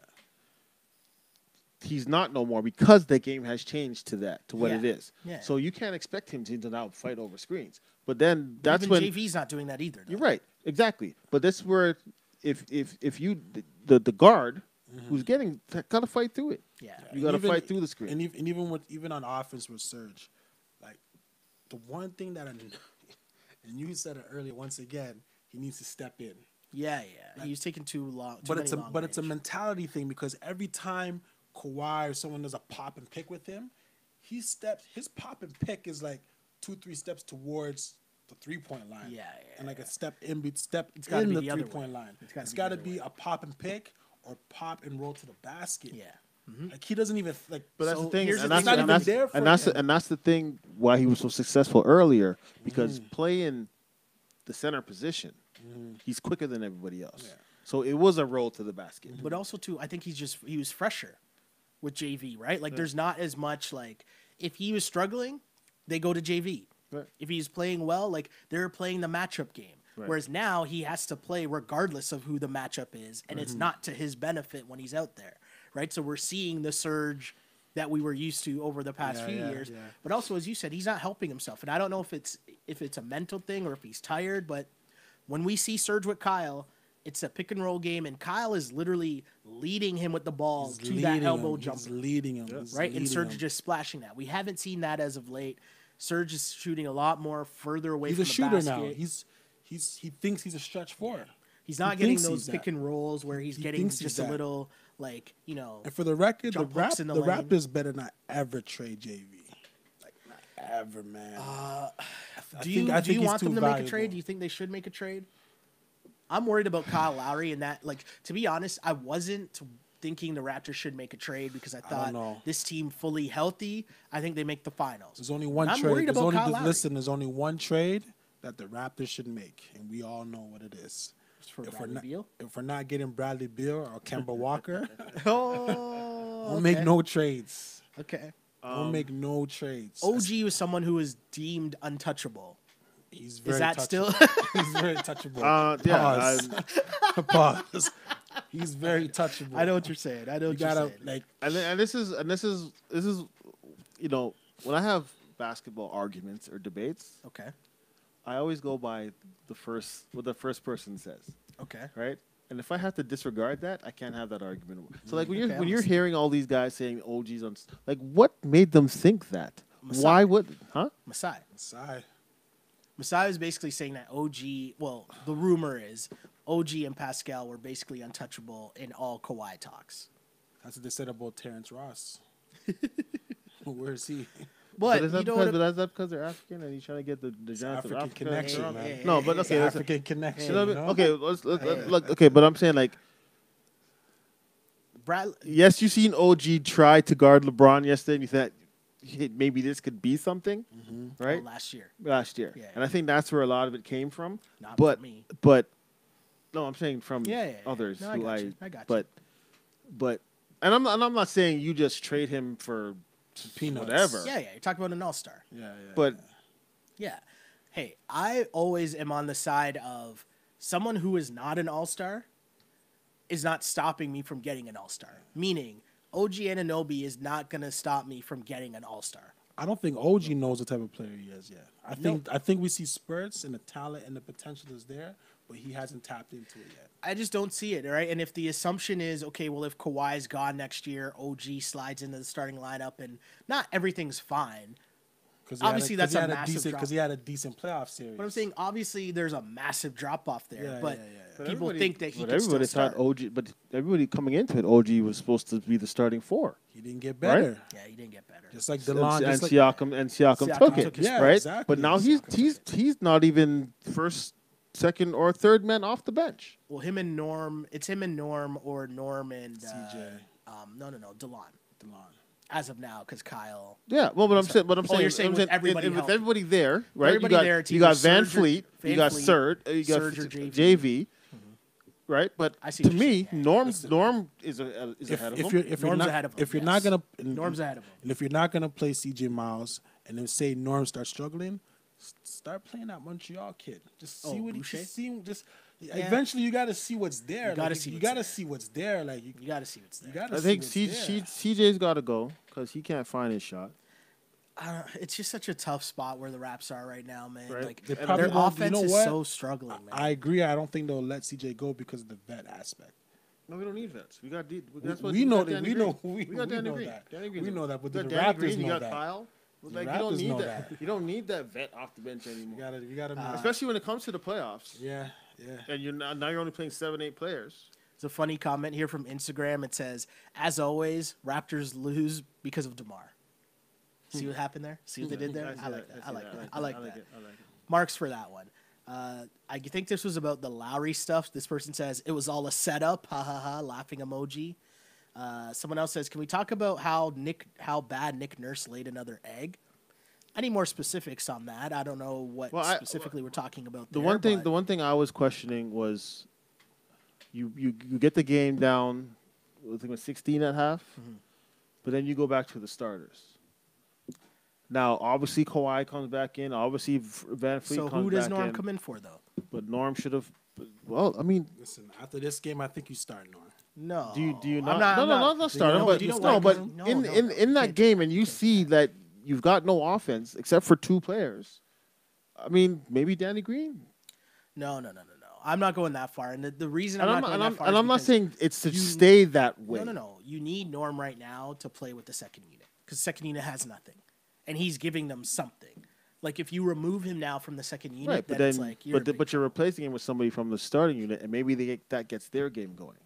He's not no more because the game has changed to what it is. Yeah. So you can't expect him to now fight over screens. But then that's Even when JV's not doing that either. Though. you're right, exactly. But that's where if you the guard who's getting gotta fight through it. Yeah. You gotta Even- fight through the screen. And even on offense with Serge, like the one thing that and you said it earlier. Once again, he needs to step in. Yeah. He was taking too long. But it's a mentality thing because every time Kawhi or someone does a pop and pick with him, his pop and pick is like 2-3 steps towards the 3-point line. Yeah. And like a step gotta in be the the other 3-point way. line. It's It's gotta got to be the be other a pop and pick or pop and roll to the basket. Yeah. Like he doesn't even like. But that's so the thing, here's and the that's, thing, and, not that's, even there for and, that's, him. and that's the thing why he was so successful earlier because playing the center position, he's quicker than everybody else. Yeah. So it was a roll to the basket. But also too, I think he was fresher with JV, right? Like there's not as much like if he was struggling, they go to JV. Right. If he's playing well, like they're playing the matchup game. Right. Whereas now he has to play regardless of who the matchup is, and it's not to his benefit when he's out there, right? So we're seeing the surge that we were used to over the past few years. Yeah. But also, as you said, he's not helping himself, and I don't know if it's a mental thing or if he's tired. But when we see Surge with Kyle, it's a pick and roll game, and Kyle is literally leading him with the ball to that elbow jumper. He's leading him. He's Right? And leading Serge him. is just splashing that. We haven't seen that as of late. Serge is shooting a lot more further away He's from a the shooter basket. now. He thinks he's a stretch four. He's not he getting thinks those he's pick that. and rolls where he's He getting thinks he's just a that. little, like, And for the record, the Jump hooks in the lane. Raptors better not ever trade JV. Like not ever, man. do you I think he's want them too to make a valuable. trade? Do you think they should make a trade? I'm worried about Kyle Lowry and that. Like, to be honest, I wasn't thinking the Raptors should make a trade because I thought know. this team fully healthy, I think they make the finals. There's only one I'm trade. worried about Kyle Lowry. There's only one trade that the Raptors should make, and we all know what it is. It's for If we're Bradley not, Beal. if we're not getting Bradley Beal or Kemba Walker, Oh, don't make no trades. Okay. Don't make no trades. OG was someone who was deemed untouchable. He's very Is that touchable. still? He's very touchable. Yeah, Pause. Pause. He's very touchable. I know what you're saying. I know You what you're gotta saying. like. and this is when I have basketball arguments or debates, Okay. I always go by what the first person says, Okay. right? And if I have to disregard that, I can't have that argument. So like when Okay, you're I'm you're hearing all these guys saying OG's on, like what made them think that? Masai. Why would Masai. Sigh. Masai is basically saying that OG, well, the rumor is OG and Pascal were basically untouchable in all Kawhi talks. That's what they said about Terrence Ross. Where is he? But is that you know because, what? but is that because they're African and he's trying to get the giants of African Africa? connection, around? man. No, but It's okay, African connection. you know what I you mean? know? Okay, look. Okay, but I'm saying like, Brad, yes, you seen OG try to guard LeBron yesterday, and you thought hey, maybe this could be something, right? last year, Last year, Yeah. and I think that's where a lot of it came from. not But for me. no, I'm saying from others No, I who got you. I got but and I'm not saying you just trade him for Peanuts. whatever. Yeah, you're talking about an all-star. Yeah. But Yeah. Hey, I always am on the side of someone who is not an all-star is not stopping me from getting an all-star. Meaning, OG Anunoby is not going to stop me from getting an all-star. I don't think OG knows the type of player he is yet. I think we see spurts and the talent and the potential is there, but he hasn't tapped into it yet. I just don't see it, right? And if the assumption is, okay, well, if Kawhi's gone next year, OG slides into the starting lineup and not everything's fine. Obviously, that's a massive drop. Because he had a decent playoff series. But I'm saying, obviously, there's a massive drop-off there. Yeah, but yeah. people think that he but can still everybody start. thought OG, but everybody coming into it, OG was supposed to be the starting four. He didn't get better. Yeah, he didn't get better. Just like DeLon. And Just like, Siakam took it, his Yeah, right? exactly. But now he's not even first, second, or third man off the bench. Well, him and Norm or Norm and CJ. no, DeLon. DeLon. As of now, because Kyle. Yeah, well, but I'm saying, you're saying with everybody with healthy. everybody there, right? Everybody there, it's you got either Van Serge or- Fleet, you got Serge, you got Serge or JV, right? But I see to what you're me, saying. Norm is ahead of him. If you're Norm's not, ahead of him, if you're yes. not gonna, Norm's ahead of him. and if you're not gonna play CJ Miles, and then say Norm starts struggling, start playing that Montreal kid. Just see what he Boucher? just. Eventually, you got to see what's there. You gotta see what's You got there. to see what's there. Like You got to see what's there. you got to. I think see what's there. CJ's got to go because he can't find his shot. It's just such a tough spot where the Raps are right now, man. Right. Like They their probably won't- offense you know is what? so struggling, man. I agree. I don't think they'll let CJ go because of the vet aspect. No, we don't need vets. We got We know that. We know. We got Danny know Green. that. Danny Green's We know that. But You the got Danny Raptors Green, you know got that. Kyle. The Like you Raptors don't need know that. that. You don't need that vet off the bench anymore. You got to. Especially when it comes to the playoffs. Yeah. And now you're only playing 7-8 players. It's a funny comment here from Instagram. It says, "As always, Raptors lose because of DeMar." See what happened there? See what they did there? I like that. I like that. Marks for that one. I think this was about the Lowry stuff. This person says it was all a setup. Ha ha ha! Laughing emoji. Someone else says, "Can we talk about how bad Nick Nurse laid another egg?" I need more specifics on that. I don't know what specifically we're talking about. The one thing I was questioning was, you get the game down, I think it was 16 at half, but then you go back to the starters. Now, obviously, Kawhi comes back in. Obviously, Van Fleet comes back in. So who does Norm come in for, though? But Norm should have. Well, I mean, Listen, after this game, I think you start Norm. No. do you not? I'm not start him. But in that game, and you see that you've got no offense except for two players. I mean, maybe Danny Green. No. I'm not going that far. And the reason I'm not going that far and is I'm not because saying it's to stay that way. No. You need Norm right now to play with the second unit because the second unit has nothing. And he's giving them something. Like, if you remove him now from the second unit, Right, but then then it's like but you're replacing him with somebody from the starting unit, and maybe that gets their game going.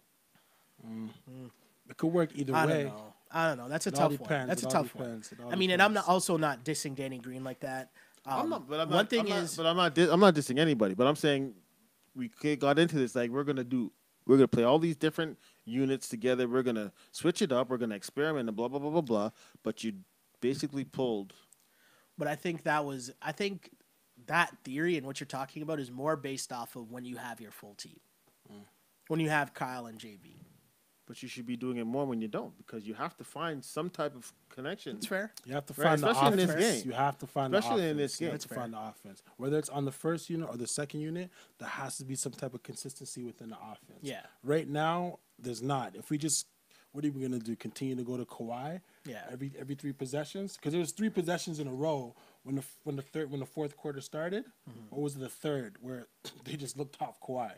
It could work either way. I don't know. That's a It all tough one. depends. That's a It all tough one. depends. It all I mean, and I'm depends. also not dissing Danny Green like that. I'm not dissing anybody, but I'm saying we got into this like we're gonna play all these different units together. We're gonna switch it up. We're gonna experiment and blah blah blah blah blah. But you basically pulled. But I think that theory and what you're talking about is more based off of when you have your full team. When you have Kyle and JV. But you should be doing it more when you don't, because you have to find some type of connection. That's fair. You have to Right, find the especially in offense. this game. You have to find Especially the offense. in this game. You have to find the offense. Whether it's on the first unit or the second unit, there has to be some type of consistency within the offense. Yeah. Right now, there's not. If we just, what are we gonna do? Continue to go to Kawhi? Yeah. Every 3 possessions, because there was 3 possessions in a row when the fourth quarter started. Or was it the third where they just looked off Kawhi?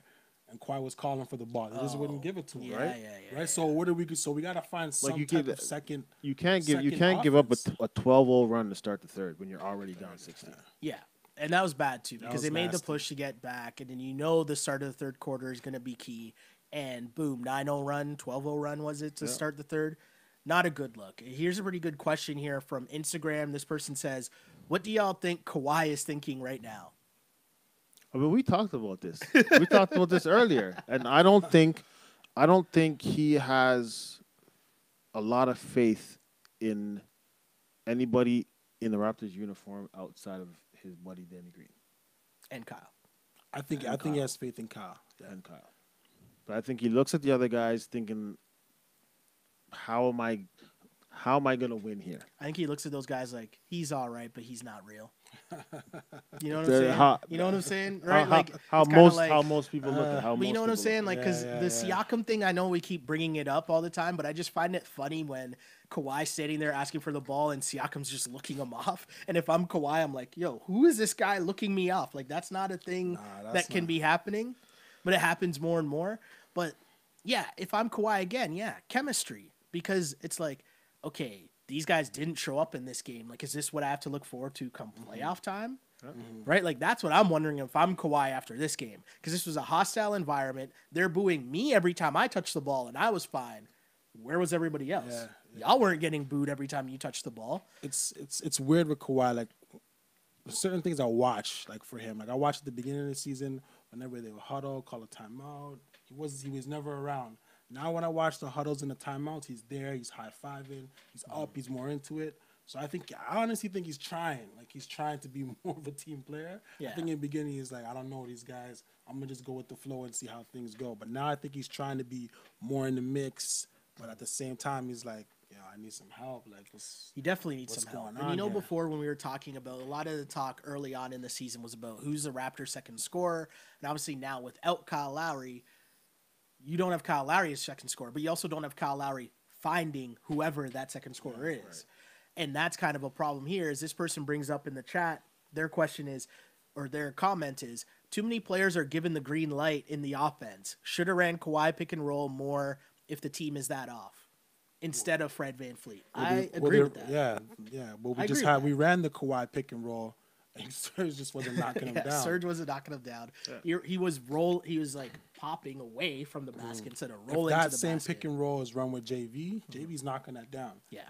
And Kawhi was calling for the ball. They just wouldn't give it to him, Yeah, right? yeah. Right. So what do we? So we gotta find some type of second. You can't give up offense. a 12-0 run to start the third when you're already down 16. Yeah. And that was bad, too, because was they made the nasty. push to get back, and then the start of the third quarter is going to be key. And boom, 9-0 run, 12-0 run was it to start the third? Not a good look. Here's a pretty good question here from Instagram. This person says, what do y'all think Kawhi is thinking right now? I mean, we talked about this. We talked about this earlier, and I don't think he has a lot of faith in anybody in the Raptors uniform outside of his buddy Danny Green And Kyle. I think he has faith in Kyle. Yeah. and Kyle. But I think he looks at the other guys thinking, how am I going to win here? I think he looks at those guys like, he's all right, but he's not real. You know what I'm The- saying? how- You know what I'm saying? Right? How it's kinda most people look at how But most you know what I'm people saying? look. Like, because Yeah, the yeah. Siakam thing, I know we keep bringing it up all the time, but I just find it funny when Kawhi's standing there asking for the ball and Siakam's just looking him off. And if I'm Kawhi, I'm like, yo, who is this guy looking me off? Like, that's not a thing that's that can not. be happening, but it happens more and more. But yeah, if I'm Kawhi again, yeah, chemistry. Because it's like, okay, these guys didn't show up in this game. Like, is this what I have to look forward to come playoff time? Right? Like, that's what I'm wondering if I'm Kawhi after this game. Because this was a hostile environment. They're booing me every time I touch the ball, and I was fine. Where was everybody else? Y'all weren't getting booed every time you touched the ball. It's weird with Kawhi. Like, certain things I watch, like for him. Like, I watched at the beginning of the season, whenever they would huddle, call a timeout. He was never around. Now when I watch the huddles and the timeouts, he's there, he's high-fiving, he's up, he's more into it. So I honestly think he's trying. Like, he's trying to be more of a team player. Yeah. I think in the beginning he's like, I don't know these guys. I'm going to just go with the flow and see how things go. But now I think he's trying to be more in the mix. But at the same time, he's like, yeah, I need some help. Like, He definitely needs what's some help. going And on you know, here? before when we were talking about, a lot of the talk early on in the season was about who's the Raptors' second scorer. And obviously now without Kyle Lowry, you don't have Kyle Lowry as second scorer, but you also don't have Kyle Lowry finding whoever that second scorer is. Right. And that's kind of a problem here, is this person brings up in the chat, their question is, or their comment is, too many players are given the green light in the offense. Should have ran Kawhi pick and roll more if the team is that off, instead of Fred VanVleet. I agree with that. Yeah. But we ran the Kawhi pick and roll, and Serge just wasn't knocking him down. Serge wasn't knocking him down. Yeah. He was like popping away from the basket instead of rolling if to that the same basket. pick and roll is run with JV, JV's knocking that down. Yeah.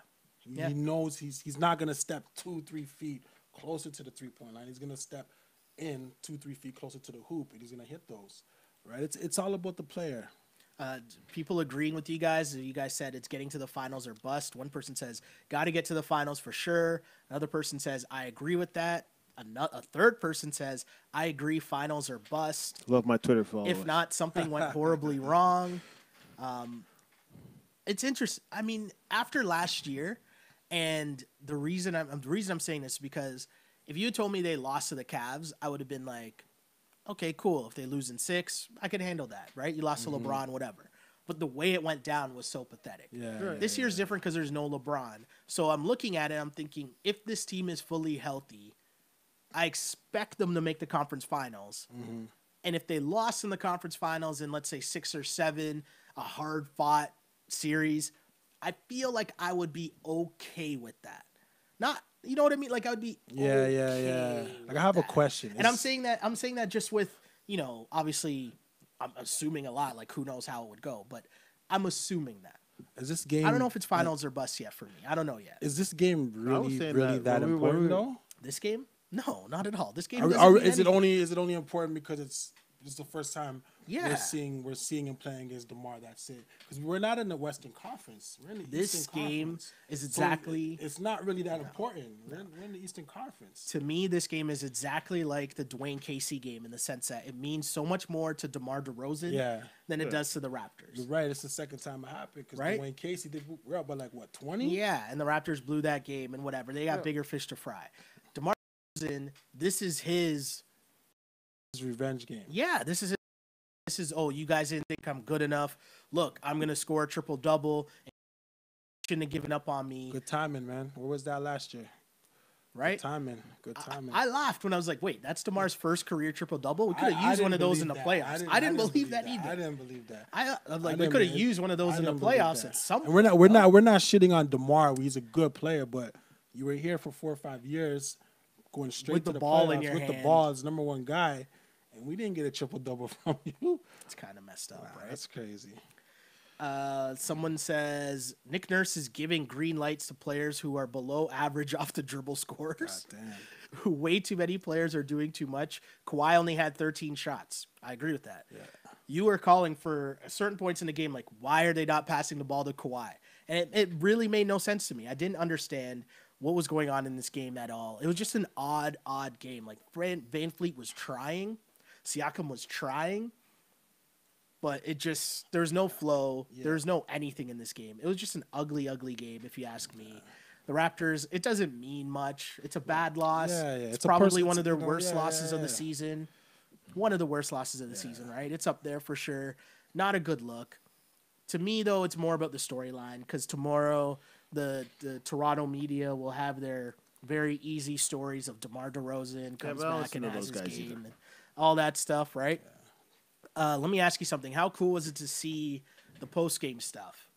He knows he's not going to step 2-3 feet closer to the 3-point line. He's going to step in 2-3 feet closer to the hoop, and he's going to hit those. Right? It's all about the player. People agreeing with you guys. You guys said it's getting to the finals or bust. One person says, got to get to the finals for sure. Another person says, I agree with that. A third person says, I agree, finals or bust. Love my Twitter followers. If not, something went horribly wrong. It's interesting. I mean, after last year, and the reason I'm saying this is because if you had told me they lost to the Cavs, I would have been like, okay, cool. If they lose in 6, I can handle that, right? You lost to LeBron, whatever. But the way it went down was so pathetic. This year's different because there's no LeBron. So I'm looking at it, I'm thinking, if this team is fully healthy, I expect them to make the conference finals. And if they lost in the conference finals in, let's say, 6 or 7, a hard-fought series, I feel like I would be okay with that. Not, you know what I mean? Like, I would be okay. Like, I have a question. And I'm saying that just with, obviously, I'm assuming a lot, like, who knows how it would go, but I'm assuming that. Is this game? I don't know if it's finals or bust yet for me. I don't know yet. Is this game really that when important though? This game? No, not at all. This game is it only important because it's the first time we're seeing him playing against DeMar? That's it. Because we're not in the Western Conference. We're in the Eastern Conference. Is exactly. So it's not really that important. We're in the Eastern Conference. To me, this game is exactly like the Dwayne Casey game in the sense that it means so much more to DeMar DeRozan than it does to the Raptors. You're right. It's the second time it happened because Dwayne Casey we're up by 20? Yeah, and the Raptors blew that game and whatever. They got bigger fish to fry. DeMar DeRozan, this is his revenge game. Yeah, this is you guys didn't think I'm good enough. Look, I'm gonna score a triple-double. Shouldn't have given up on me. Good timing, man. Where was that last year? Right? Good timing. I laughed when I was like, wait, that's DeMar's first career triple-double? We could have used one of those in the playoffs. I didn't believe that either. I didn't believe that. I'm like, we could have used one of those in the playoffs at some point. And we're not shitting on DeMar. He's a good player, but you were here for 4 or 5 years. going straight With to the the ball in playoffs your with the hand. ball as number one guy, and we didn't get a triple-double from you. It's kind of messed up, right? That's crazy. Someone says Nick Nurse is giving green lights to players who are below average off the dribble God scores. damn. Way too many players are doing too much. Kawhi only had 13 shots. I agree with that. Yeah. You were calling for certain points in the game, like, why are they not passing the ball to Kawhi? And it really made no sense to me. I didn't understand what was going on in this game at all. It was just an odd game. Like, Van Fleet was trying. Siakam was trying. But it just, there's no flow. Yeah. There's no anything in this game. It was just an ugly game, if you ask me. The Raptors, it doesn't mean much. It's a bad loss. Yeah. It's probably one of their worst losses of the season. One of the worst losses of the season, right? It's up there for sure. Not a good look. To me, though, it's more about the storyline because tomorrow the Toronto media will have their very easy stories of DeMar DeRozan comes back and has his game and all that stuff, right? Yeah. Let me ask you something. How cool was it to see the post-game stuff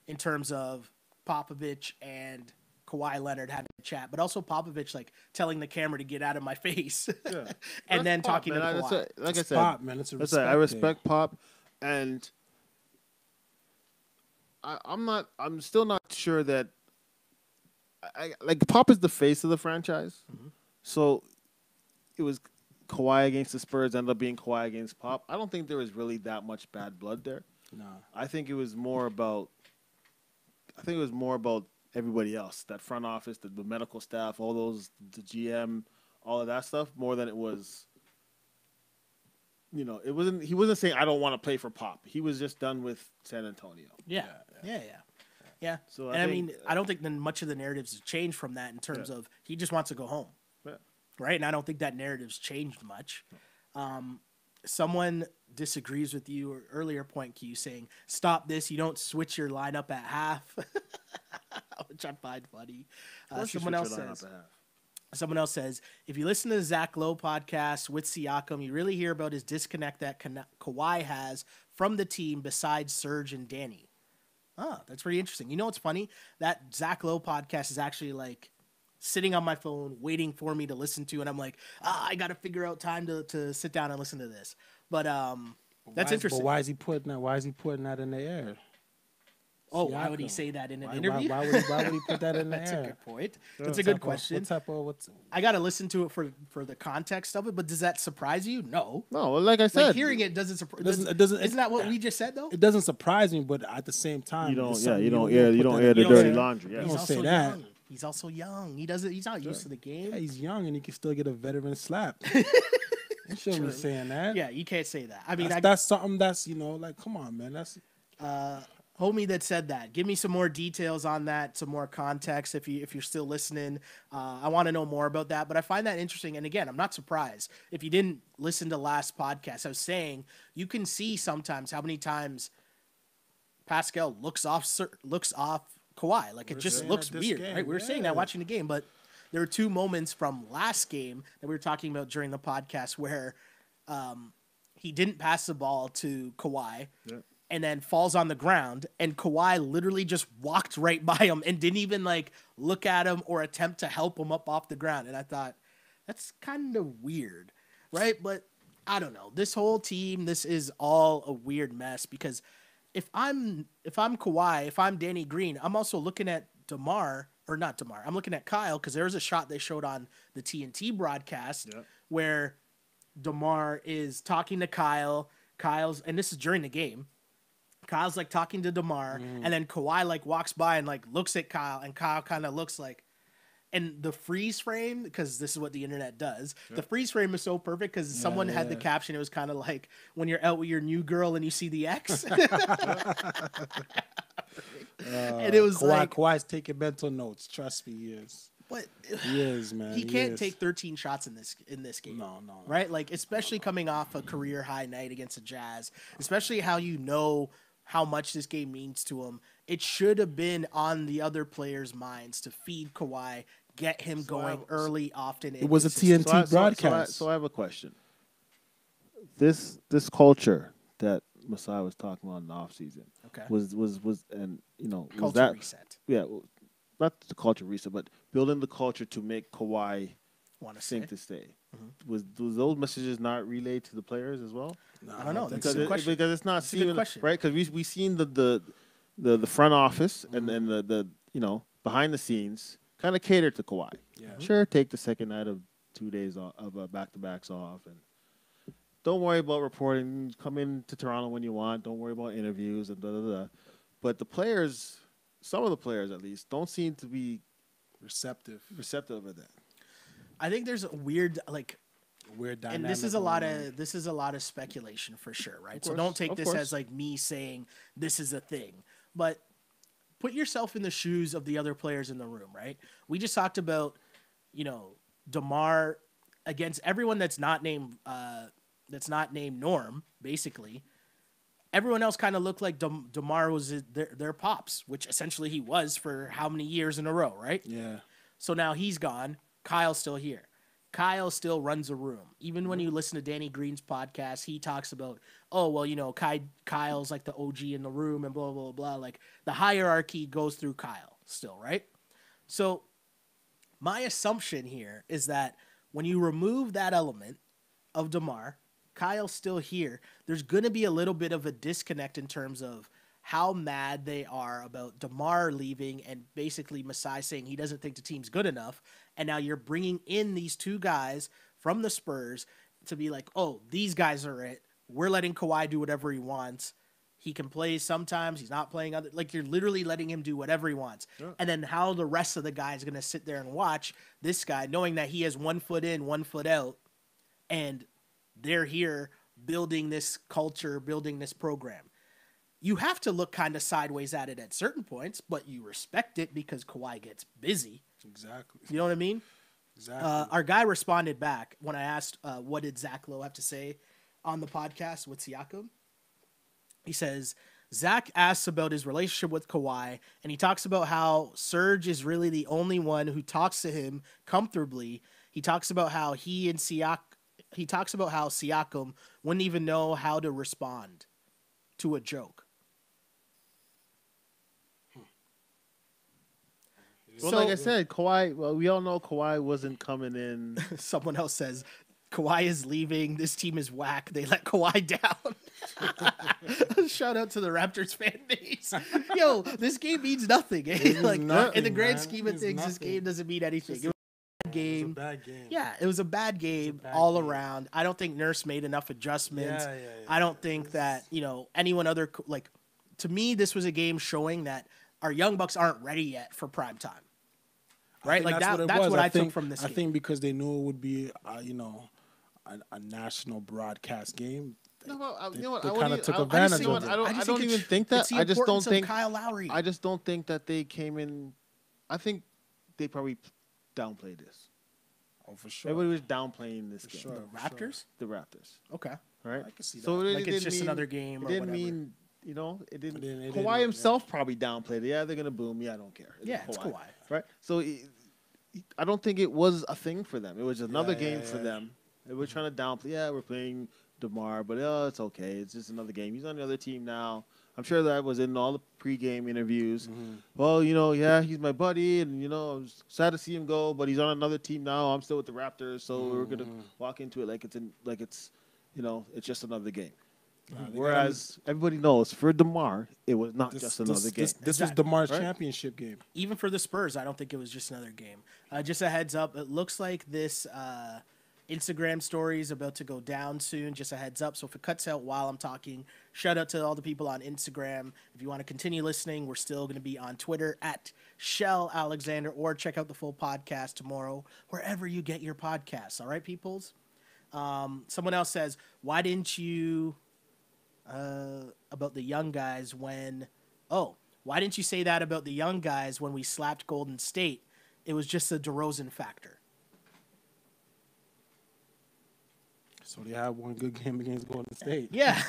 in terms of Popovich and Kawhi Leonard having a chat, but also Popovich like telling the camera to get out of my face, Yeah. and then Pop, talking man. to Kawhi. Like I said, Pop, man. It's a respect I respect thing. Pop, and I'm still not sure that. Like Pop is the face of the franchise, so it was Kawhi against the Spurs ended up being Kawhi against Pop. I don't think there was really that much bad blood there. No. I think it was more about. Everybody else, that front office, the medical staff, all those, the GM, all of that stuff, more than it was. You know, it wasn't. He wasn't saying I don't want to play for Pop. He was just done with San Antonio. Yeah. So I mean, I don't think then much of the narratives have changed from that in terms of he just wants to go home, right? And I don't think that narrative's changed much. Someone disagrees with you or earlier point, Q, saying ¡Stop this! You don't switch your lineup at half, which I find funny. Someone else says, if you listen to the Zach Lowe podcast with Siakam, you really hear about his disconnect that Kawhi has from the team besides Serge and Danny. Oh, that's pretty interesting. You know what's funny? That Zach Lowe podcast is actually like sitting on my phone waiting for me to listen to, and I'm like, I got to figure out time to sit down and listen to this. But that's interesting. But why is he putting that in the air? Oh, why would he say that in an interview? Why would he put that in the That's air? a good point. That's a good question. I got to listen to it for the context of it, but does that surprise you? No. No, like I said. Like hearing it doesn't surprise. Isn't that what we just said though? It doesn't surprise me, but at the same time, you don't air the dirty laundry. Yeah. You don't say that. Young. He's also young. He's not used to the game. Yeah, he's young and he can still get a veteran slap. You shouldn't be saying that. Yeah, you can't say that. I mean, that's something that's, like, come on, man. That's homie that said that. Give me some more details on that, some more context if you're still listening. I want to know more about that, but I find that interesting. And again, I'm not surprised. If you didn't listen to last podcast, I was saying you can see sometimes how many times Pascal looks off Kawhi. Like it just looks weird, right? We were saying that watching the game, but there were two moments from last game that we were talking about during the podcast where he didn't pass the ball to Kawhi. Yeah. And then falls on the ground, and Kawhi literally just walked right by him and didn't even like look at him or attempt to help him up off the ground. And I thought that's kind of weird, right? But I don't know. This whole team, this is all a weird mess because if I'm Kawhi, if I'm Danny Green, I'm also looking at I'm looking at Kyle because there's a shot they showed on the TNT broadcast where DeMar is talking to Kyle. And this is during the game. Kyle's like talking to DeMar, and then Kawhi like walks by and like looks at Kyle, and Kyle kind of looks like, and the freeze frame, because this is what the internet does. The freeze frame is so perfect because someone had the caption. It was kind of like when you're out with your new girl and you see the ex. And it was Kawhi's taking mental notes. Trust me, he is. But he is, man. He can't take 13 shots in this game. No. Right? Like, especially coming off a career high night against the Jazz, especially how much this game means to him. It should have been on the other players' minds to feed Kawhi, get him going early, often. It was a TNT broadcast. So I have a question. This culture that Masai was talking about in the offseason was and culture was that reset. Yeah, not the culture reset, but building the culture to make Kawhi want to think say. to stay. Was those messages not relayed to the players as well? No, I don't know. think That's a so. good question. Because it's not That's a good seen question. right. Because we seen the front office and the behind the scenes kind of cater to Kawhi. Yeah. Sure, take the second night of 2 days of back-to-backs off, and don't worry about reporting. Come in to Toronto when you want. Don't worry about interviews and da da da. But the players, some of the players at least, don't seem to be receptive of that. I think there's a weird dynamic. and this is a lot of speculation for sure, right? So don't take this as like me saying this is a thing, but put yourself in the shoes of the other players in the room, right? We just talked about, DeMar against everyone that's not named Norm, basically. Everyone else kind of looked like DeMar was their pops, which essentially he was for how many years in a row, right? Yeah. So now he's gone. Kyle's still here. Kyle still runs a room. Even when you listen to Danny Green's podcast, he talks about, Kyle's like the OG in the room and blah, blah, blah. Like the hierarchy goes through Kyle still, right? So my assumption here is that when you remove that element of DeMar, Kyle's still here. There's going to be a little bit of a disconnect in terms of how mad they are about DeMar leaving and basically Masai saying he doesn't think the team's good enough. And now you're bringing in these two guys from the Spurs to be like, oh, these guys are it. We're letting Kawhi do whatever he wants. He can play sometimes. He's not playing other. Like, you're literally letting him do whatever he wants. Yeah. And then how the rest of the guys going to sit there and watch this guy knowing that he has 1 foot in, 1 foot out, and they're here building this culture, building this program. You have to look kind of sideways at it at certain points, but you respect it because Kawhi gets busy. Exactly. You know what I mean? Exactly. Our guy responded back when I asked, what did Zach Lowe have to say on the podcast with Siakam? He says, Zach asks about his relationship with Kawhi, and he talks about how Serge is really the only one who talks to him comfortably. He talks about how Siakam wouldn't even know how to respond to a joke. Well, like I said, Kawhi, well, we all know Kawhi wasn't coming in. Someone else says, Kawhi is leaving. This team is whack. They let Kawhi down. Shout out to the Raptors fan base. Yo, this game means nothing. Eh? In the grand scheme of things, this game doesn't mean anything. It was a bad game. Yeah, it was a bad game all around. I don't think Nurse made enough adjustments. I don't think that, anyone other, to me, this was a game showing that our young Bucks aren't ready yet for prime time. Right? That's what I took from this game. I think because they knew it would be, a national broadcast game. They kind of took advantage of it. I don't even think that. I just don't think Kyle Lowry. I just don't think that they came in. I think they probably downplayed this. Oh, for sure. Everybody was downplaying this game. Sure, the Raptors? The Raptors. Okay. Right? I can see that. So it's just another game or whatever. It didn't mean, it didn't. Kawhi himself probably downplayed it. Yeah, they're going to boom. Yeah, I don't care. It's Kawhi. Right? So I don't think it was a thing for them. It was another game for them. They were trying to downplay. Yeah, we're playing DeMar, but it's okay. It's just another game. He's on the other team now. I'm sure that was in all the pregame interviews. Mm-hmm. Well, he's my buddy, and I'm sad to see him go, but he's on another team now. I'm still with the Raptors, so we're gonna walk into it like it's just another game. Whereas everybody knows for DeMar, it was not just another game. This was DeMar's championship game. Even for the Spurs, I don't think it was just another game. Just a heads up, it looks like this Instagram story is about to go down soon. Just a heads up. So if it cuts out while I'm talking, shout out to all the people on Instagram. If you want to continue listening, we're still going to be on Twitter at Shell Alexander, or check out the full podcast tomorrow, wherever you get your podcasts. All right, peoples? Someone else says, why didn't you... about the young guys why didn't you say that about the young guys when we slapped Golden State? It was just a DeRozan factor. So they had one good game against Golden State. Yeah.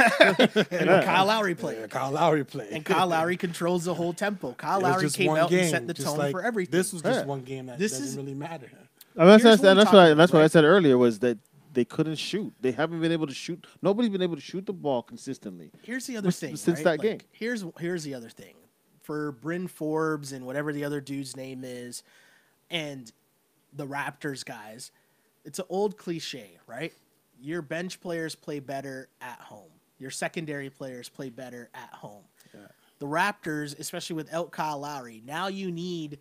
And Kyle Lowry played. Yeah, Kyle Lowry played. And Kyle Lowry controls the whole tempo. Kyle Lowry came out and set the tone for everything. This was just one game that doesn't really matter. That's what I said earlier was that they couldn't shoot. They haven't been able to shoot. Nobody's been able to shoot the ball consistently. Here's the other thing. Since that game. Here's the other thing. For Bryn Forbes and whatever the other dude's name is, and the Raptors guys, it's an old cliche, right? Your bench players play better at home. Your secondary players play better at home. Yeah. The Raptors, especially without Kyle Lowry, now you need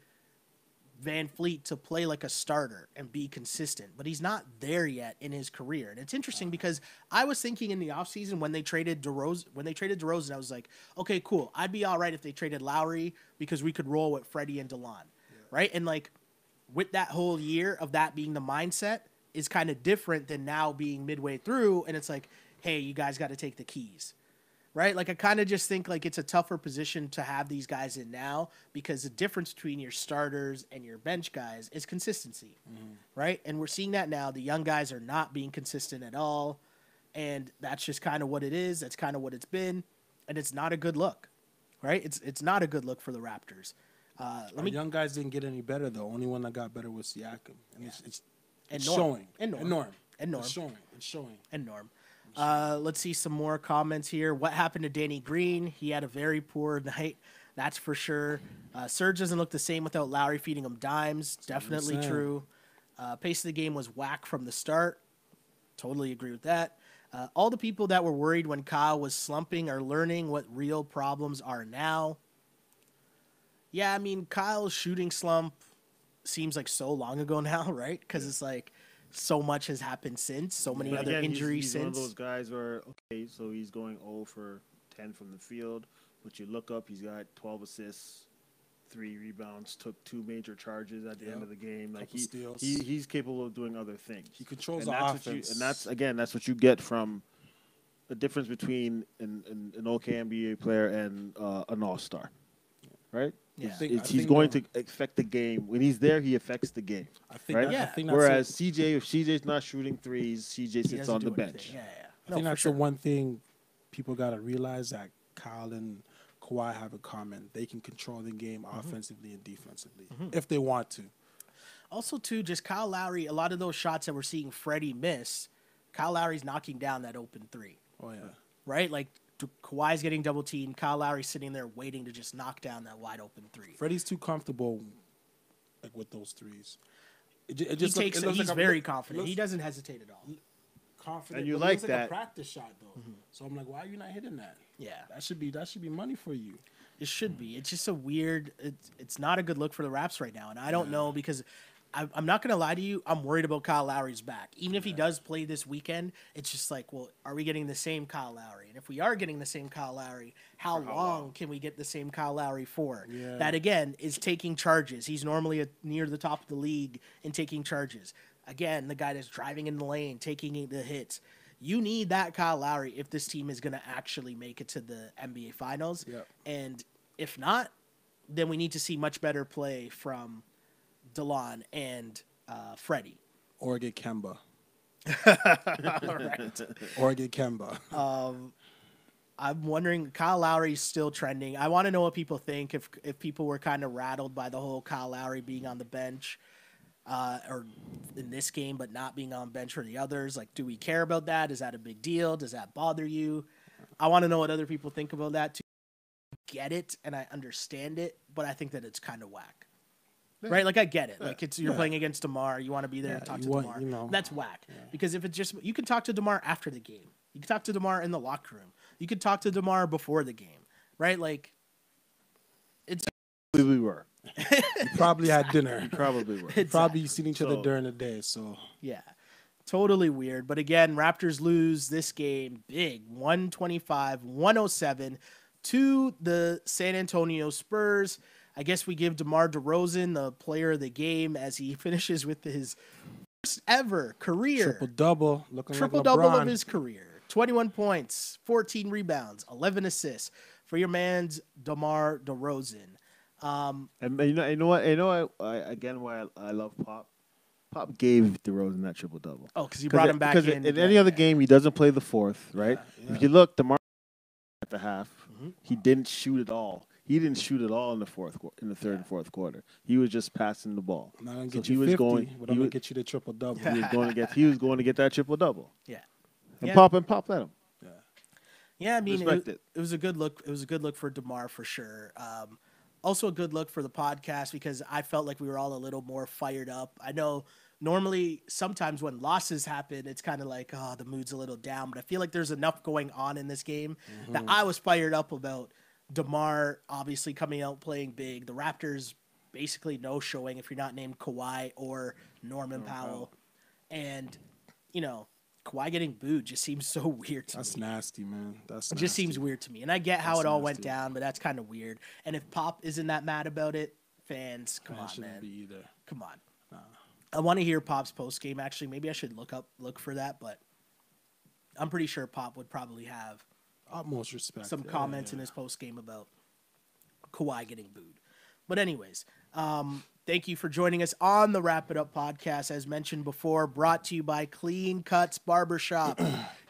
Van Fleet to play like a starter and be consistent, but he's not there yet in his career. And it's interesting because I was thinking in the offseason when they traded DeRozan, I was like, okay, cool. I'd be all right if they traded Lowry because we could roll with Freddie and DeLon, right? And like with that whole year of that being the mindset is kind of different than now being midway through. And it's like, hey, you guys got to take the keys. Right? Like, I kind of just think, like, it's a tougher position to have these guys in now because the difference between your starters and your bench guys is consistency, right? And we're seeing that now. The young guys are not being consistent at all, and that's just kind of what it is. That's kind of what it's been, and it's not a good look, right? It's not a good look for the Raptors. Young guys didn't get any better, though. Only one that got better was Siakam, and it's Norm. showing. And Norm. And Norm. And Norm. It's showing. And Norm. Let's see some more comments here. What happened to Danny Green? He had a very poor night, that's for sure. Serge doesn't look the same without Lowry feeding him dimes. Definitely true. Pace of the game was whack from the start. Totally agree with that. All the people that were worried when Kyle was slumping are learning what real problems are now. Yeah, I mean, Kyle's shooting slump seems like so long ago now, right? Because it's like so much has happened since, so many other injuries he's since. One of those guys where, okay, so he's going 0 for 10 from the field, but you look up, he's got 12 assists, 3 rebounds, took 2 major charges at the end of the game. Like he's capable of doing other things. He controls the offense. That's what you get from the difference between an okay NBA player and an all-star, right? Yeah. He's going to affect the game. When he's there, he affects the game. I think, right? I think Whereas CJ, if CJ's not shooting threes, CJ sits on the bench. I think that's the one thing people got to realize that Kyle and Kawhi have in common. They can control the game offensively and defensively if they want to. Also, too, just Kyle Lowry, a lot of those shots that we're seeing Freddie miss, Kyle Lowry's knocking down that open 3. Oh, yeah. Right? Like, Kawhi's getting double teamed. Kyle Lowry's sitting there waiting to just knock down that wide open 3. Freddie's too comfortable, like with those threes. He's very confident. He doesn't hesitate at all. Confident, and you like that. A practice shot though. So I'm like, why are you not hitting that? Yeah, that should be money for you. It should be. It's just a weird. It's not a good look for the Raps right now, and I don't know because. I'm not going to lie to you. I'm worried about Kyle Lowry's back. Even if he does play this weekend, it's just like, well, are we getting the same Kyle Lowry? And if we are getting the same Kyle Lowry, how long can we get the same Kyle Lowry for? Yeah. That, again, is taking charges. He's normally near the top of the league in taking charges. Again, the guy that's driving in the lane, taking the hits. You need that Kyle Lowry if this team is going to actually make it to the NBA Finals. Yep. And if not, then we need to see much better play from DeLon and Freddie. Or get Kemba. All right. Or get Kemba. I'm wondering, Kyle Lowry's still trending. I want to know what people think, if people were kind of rattled by the whole Kyle Lowry being on the bench or in this game but not being on bench for the others. Like, do we care about that? Is that a big deal? Does that bother you? I want to know what other people think about that too. I get it, and I understand it, but I think that it's kind of whack. Right, like I get it. Like you're playing against DeMar, you want to be there and talk to DeMar. That's whack. Yeah. Because if it's just you can talk to DeMar after the game, you can talk to DeMar in the locker room, you could talk to DeMar before the game, right? Like it's we were. You probably had dinner. You probably were. Exactly. Probably seen each other during the day. So yeah, totally weird. But again, Raptors lose this game big, 125-107 to the San Antonio Spurs. I guess we give DeMar DeRozan the player of the game as he finishes with his first ever career triple-double of his career. 21 points, 14 rebounds, 11 assists for your man's DeMar DeRozan. And you know what? Again, why I love Pop. Pop gave DeRozan that triple-double. Oh, because he brought him back in. Because in any other game, he doesn't play the fourth, right? Yeah. If you look, DeMar at the half, he didn't shoot at all. He didn't shoot at all in the third and fourth quarter. He was just passing the ball. I'm not gonna get you 50, but I'm gonna get you the triple-double. He was going to get that triple-double. Yeah. And Pop let him. Yeah. Yeah, I mean, it was a good look. It was a good look for DeMar for sure. Also a good look for the podcast because I felt like we were all a little more fired up. I know normally sometimes when losses happen, it's kind of like, oh, the mood's a little down. But I feel like there's enough going on in this game that I was fired up about. DeMar obviously coming out playing big. The Raptors basically no showing if you're not named Kawhi or Norman Powell. And, you know, Kawhi getting booed just seems so weird to me. That's nasty, man. It just seems weird to me. And I get how it all went down, but that's kind of weird. And if Pop isn't that mad about it, fans, come on, man. Be either. Come on. I want to hear Pop's post game. Actually, maybe I should look for that, but I'm pretty sure Pop would probably have utmost respect. Some comments in his post game about Kawhi getting booed. But anyways, thank you for joining us on the Wrap It Up podcast. As mentioned before, brought to you by Clean Cuts Barbershop.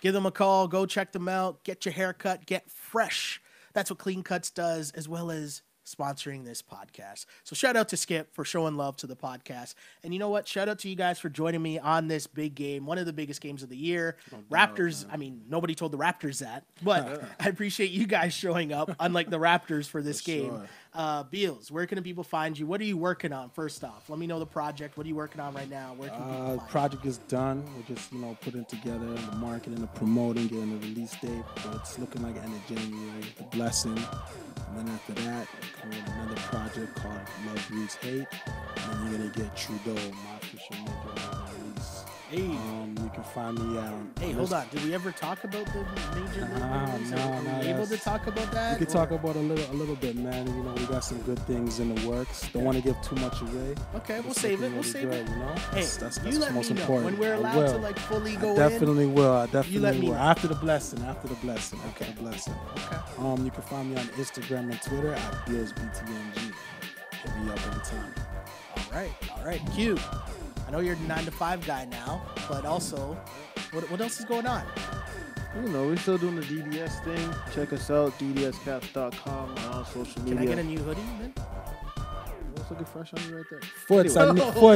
Give them a call. Go check them out. Get your hair cut. Get fresh. That's what Clean Cuts does, as well as sponsoring this podcast. So shout out to Skip for showing love to the podcast. And you know what? Shout out to you guys for joining me on this big game, one of the biggest games of the year. Raptors, I mean, nobody told the Raptors that, but I appreciate you guys showing up, unlike the Raptors for this game. Sure. Beals, where can people find you? What are you working on, first off? Let me know the project. What are you working on right now? Where can people find you? Project is done. We're just, putting together the marketing, the promoting, getting the release date. But it's looking like end of January. The Blessing. And then after that, coming with another project called Love Breeds Hate. And then you're going to get Trudeau, my official major release. Hey. You can find me Hey, hold on. Did we ever talk about the major release? No. Are we able to talk about that? We can talk about a little bit, man. We got some good things in the works. Don't want to give too much away. Okay, we'll save it. We'll save it. Hey, that's you let me know important. When we're allowed to fully go in. Definitely will. I definitely let me will. know. After the blessing. Okay. After the blessing. Okay. You can find me on Instagram and Twitter at BillsBTMG. Hit me up anytime. All right. Q. I know you're the 9-to-5 guy now, but also, what else is going on? We're still doing the DDS thing. Check us out, ddscaps.com, on social media. Can I get a new hoodie, man? What's looking fresh on you right there? Foots.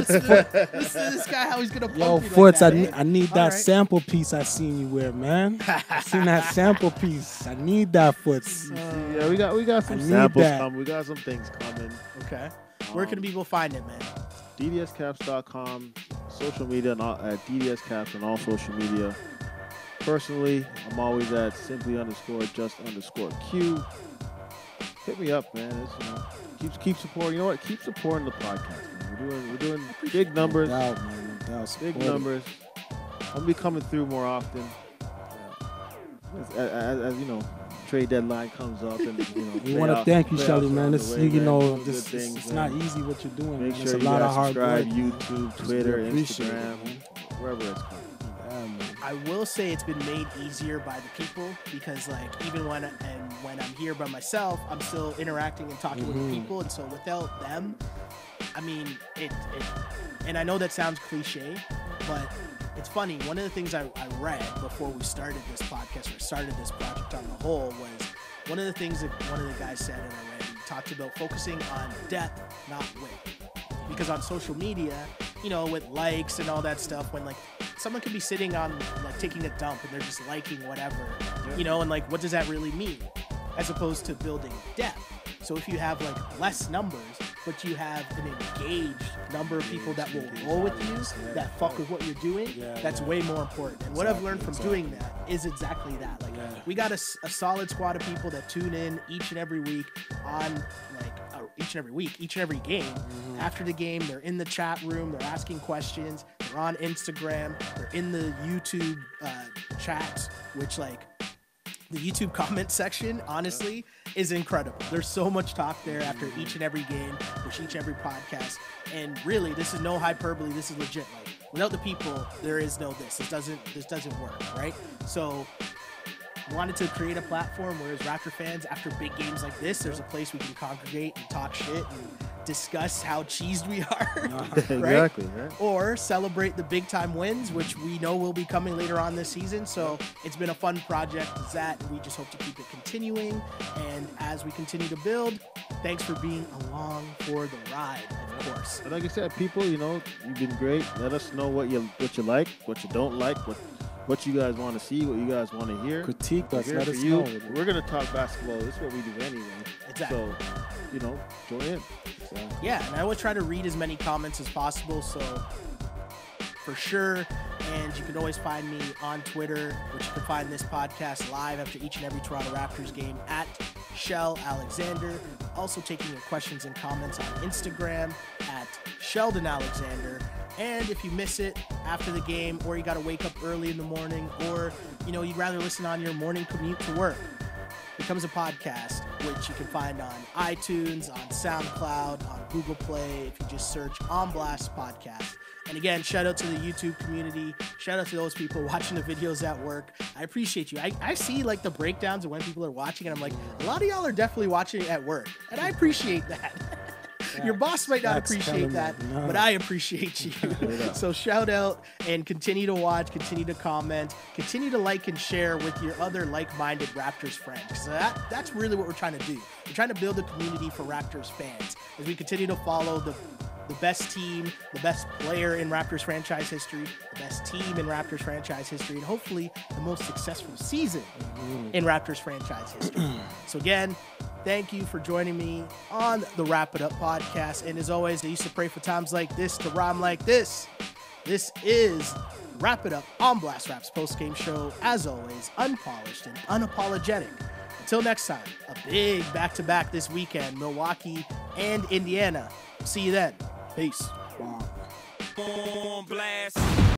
This guy, how he's going to pump Yo, you Foots, like that, I need that sample piece I seen you wear, man. I seen that sample piece. I need that, Foots. Yeah, we got some samples coming. We got some things coming. Okay. Where can people find it, man? ddscaps.com, social media, at ddscaps on all social media. Personally, I'm always at simply_just_Q. Hit me up, man. It's, keep supporting. You know what? Keep supporting the podcast, man. We're doing big numbers. No doubt, big numbers. I'll be coming through more often. As trade deadline comes up, and we want to thank you, Sheldon, man. This, it's not easy what you're doing. Make sure it's a you lot guys of hard subscribe, work. YouTube, Twitter, Instagram, wherever it's coming. I will say it's been made easier by the people because, even when I'm here by myself, I'm still interacting and talking with the people, and so without them, I mean, and I know that sounds cliche, but it's funny. One of the things I read before we started this podcast or started this project on the whole was one of the things that one of the guys said, and I read, he talked about focusing on depth, not width. Because on social media, with likes and all that stuff, when someone could be sitting on taking a dump and they're just liking whatever, and what does that really mean? As opposed to building depth. So if you have less numbers, but you have an engaged number of people that will roll with you, that fuck with what you're doing, that's way more important. And what I've learned from doing that is exactly that. We got a solid squad of people that tune in each and every week on each and every game. After the game, they're in the chat room, they're asking questions, they're on Instagram, they're in the YouTube chats, which the YouTube comment section, honestly, is incredible. There's so much talk there after each and every game, for each and every podcast. And really, this is no hyperbole. This is legit. Without the people, there is no this. This doesn't work, right? So wanted to create a platform where as Raptor fans, after big games like this, there's a place we can congregate and talk shit and discuss how cheesed we are, right? Exactly, right? Or celebrate the big time wins, which we know will be coming later on this season. So it's been a fun project, and we just hope to keep it continuing. And as we continue to build, thanks for being along for the ride, of course. But like I said, people, you've been great. Let us know what you like, what you don't like, what you guys want to see, what you guys want to hear. Critique us, let us know. know. We're going to talk basketball. This is what we do anyway. Exactly. So, join in. Yeah, and I always try to read as many comments as possible, so for sure. And you can always find me on Twitter, which you can find this podcast live after each and every Toronto Raptors game at Shell Alexander. Also taking your questions and comments on Instagram at Sheldon Alexander. And if you miss it after the game, or you got to wake up early in the morning, or, you know, you'd rather listen on your morning commute to work, becomes a podcast, which you can find on iTunes, on SoundCloud, on Google Play, if you just search On Blast Podcast. And again, shout out to the YouTube community. Shout out to those people watching the videos at work. I appreciate you. I see like the breakdowns of when people are watching, and I'm like, a lot of y'all are definitely watching it at work. And I appreciate that. Your boss might not appreciate that, but I appreciate you. So shout out and continue to watch, continue to comment, continue to like and share with your other like-minded Raptors friends. So that's really what we're trying to do. We're trying to build a community for Raptors fans as we continue to follow the best team, the best player in Raptors franchise history, the best team in Raptors franchise history, and hopefully the most successful season in Raptors franchise history. So again, thank you for joining me on the Wrap It Up podcast. And as always, I used to pray for times like this to rhyme like this. This is Wrap It Up on Blast Rap's postgame show. As always, unpolished and unapologetic. Until next time, a big back-to-back this weekend, Milwaukee and Indiana. See you then. Peace. Wow.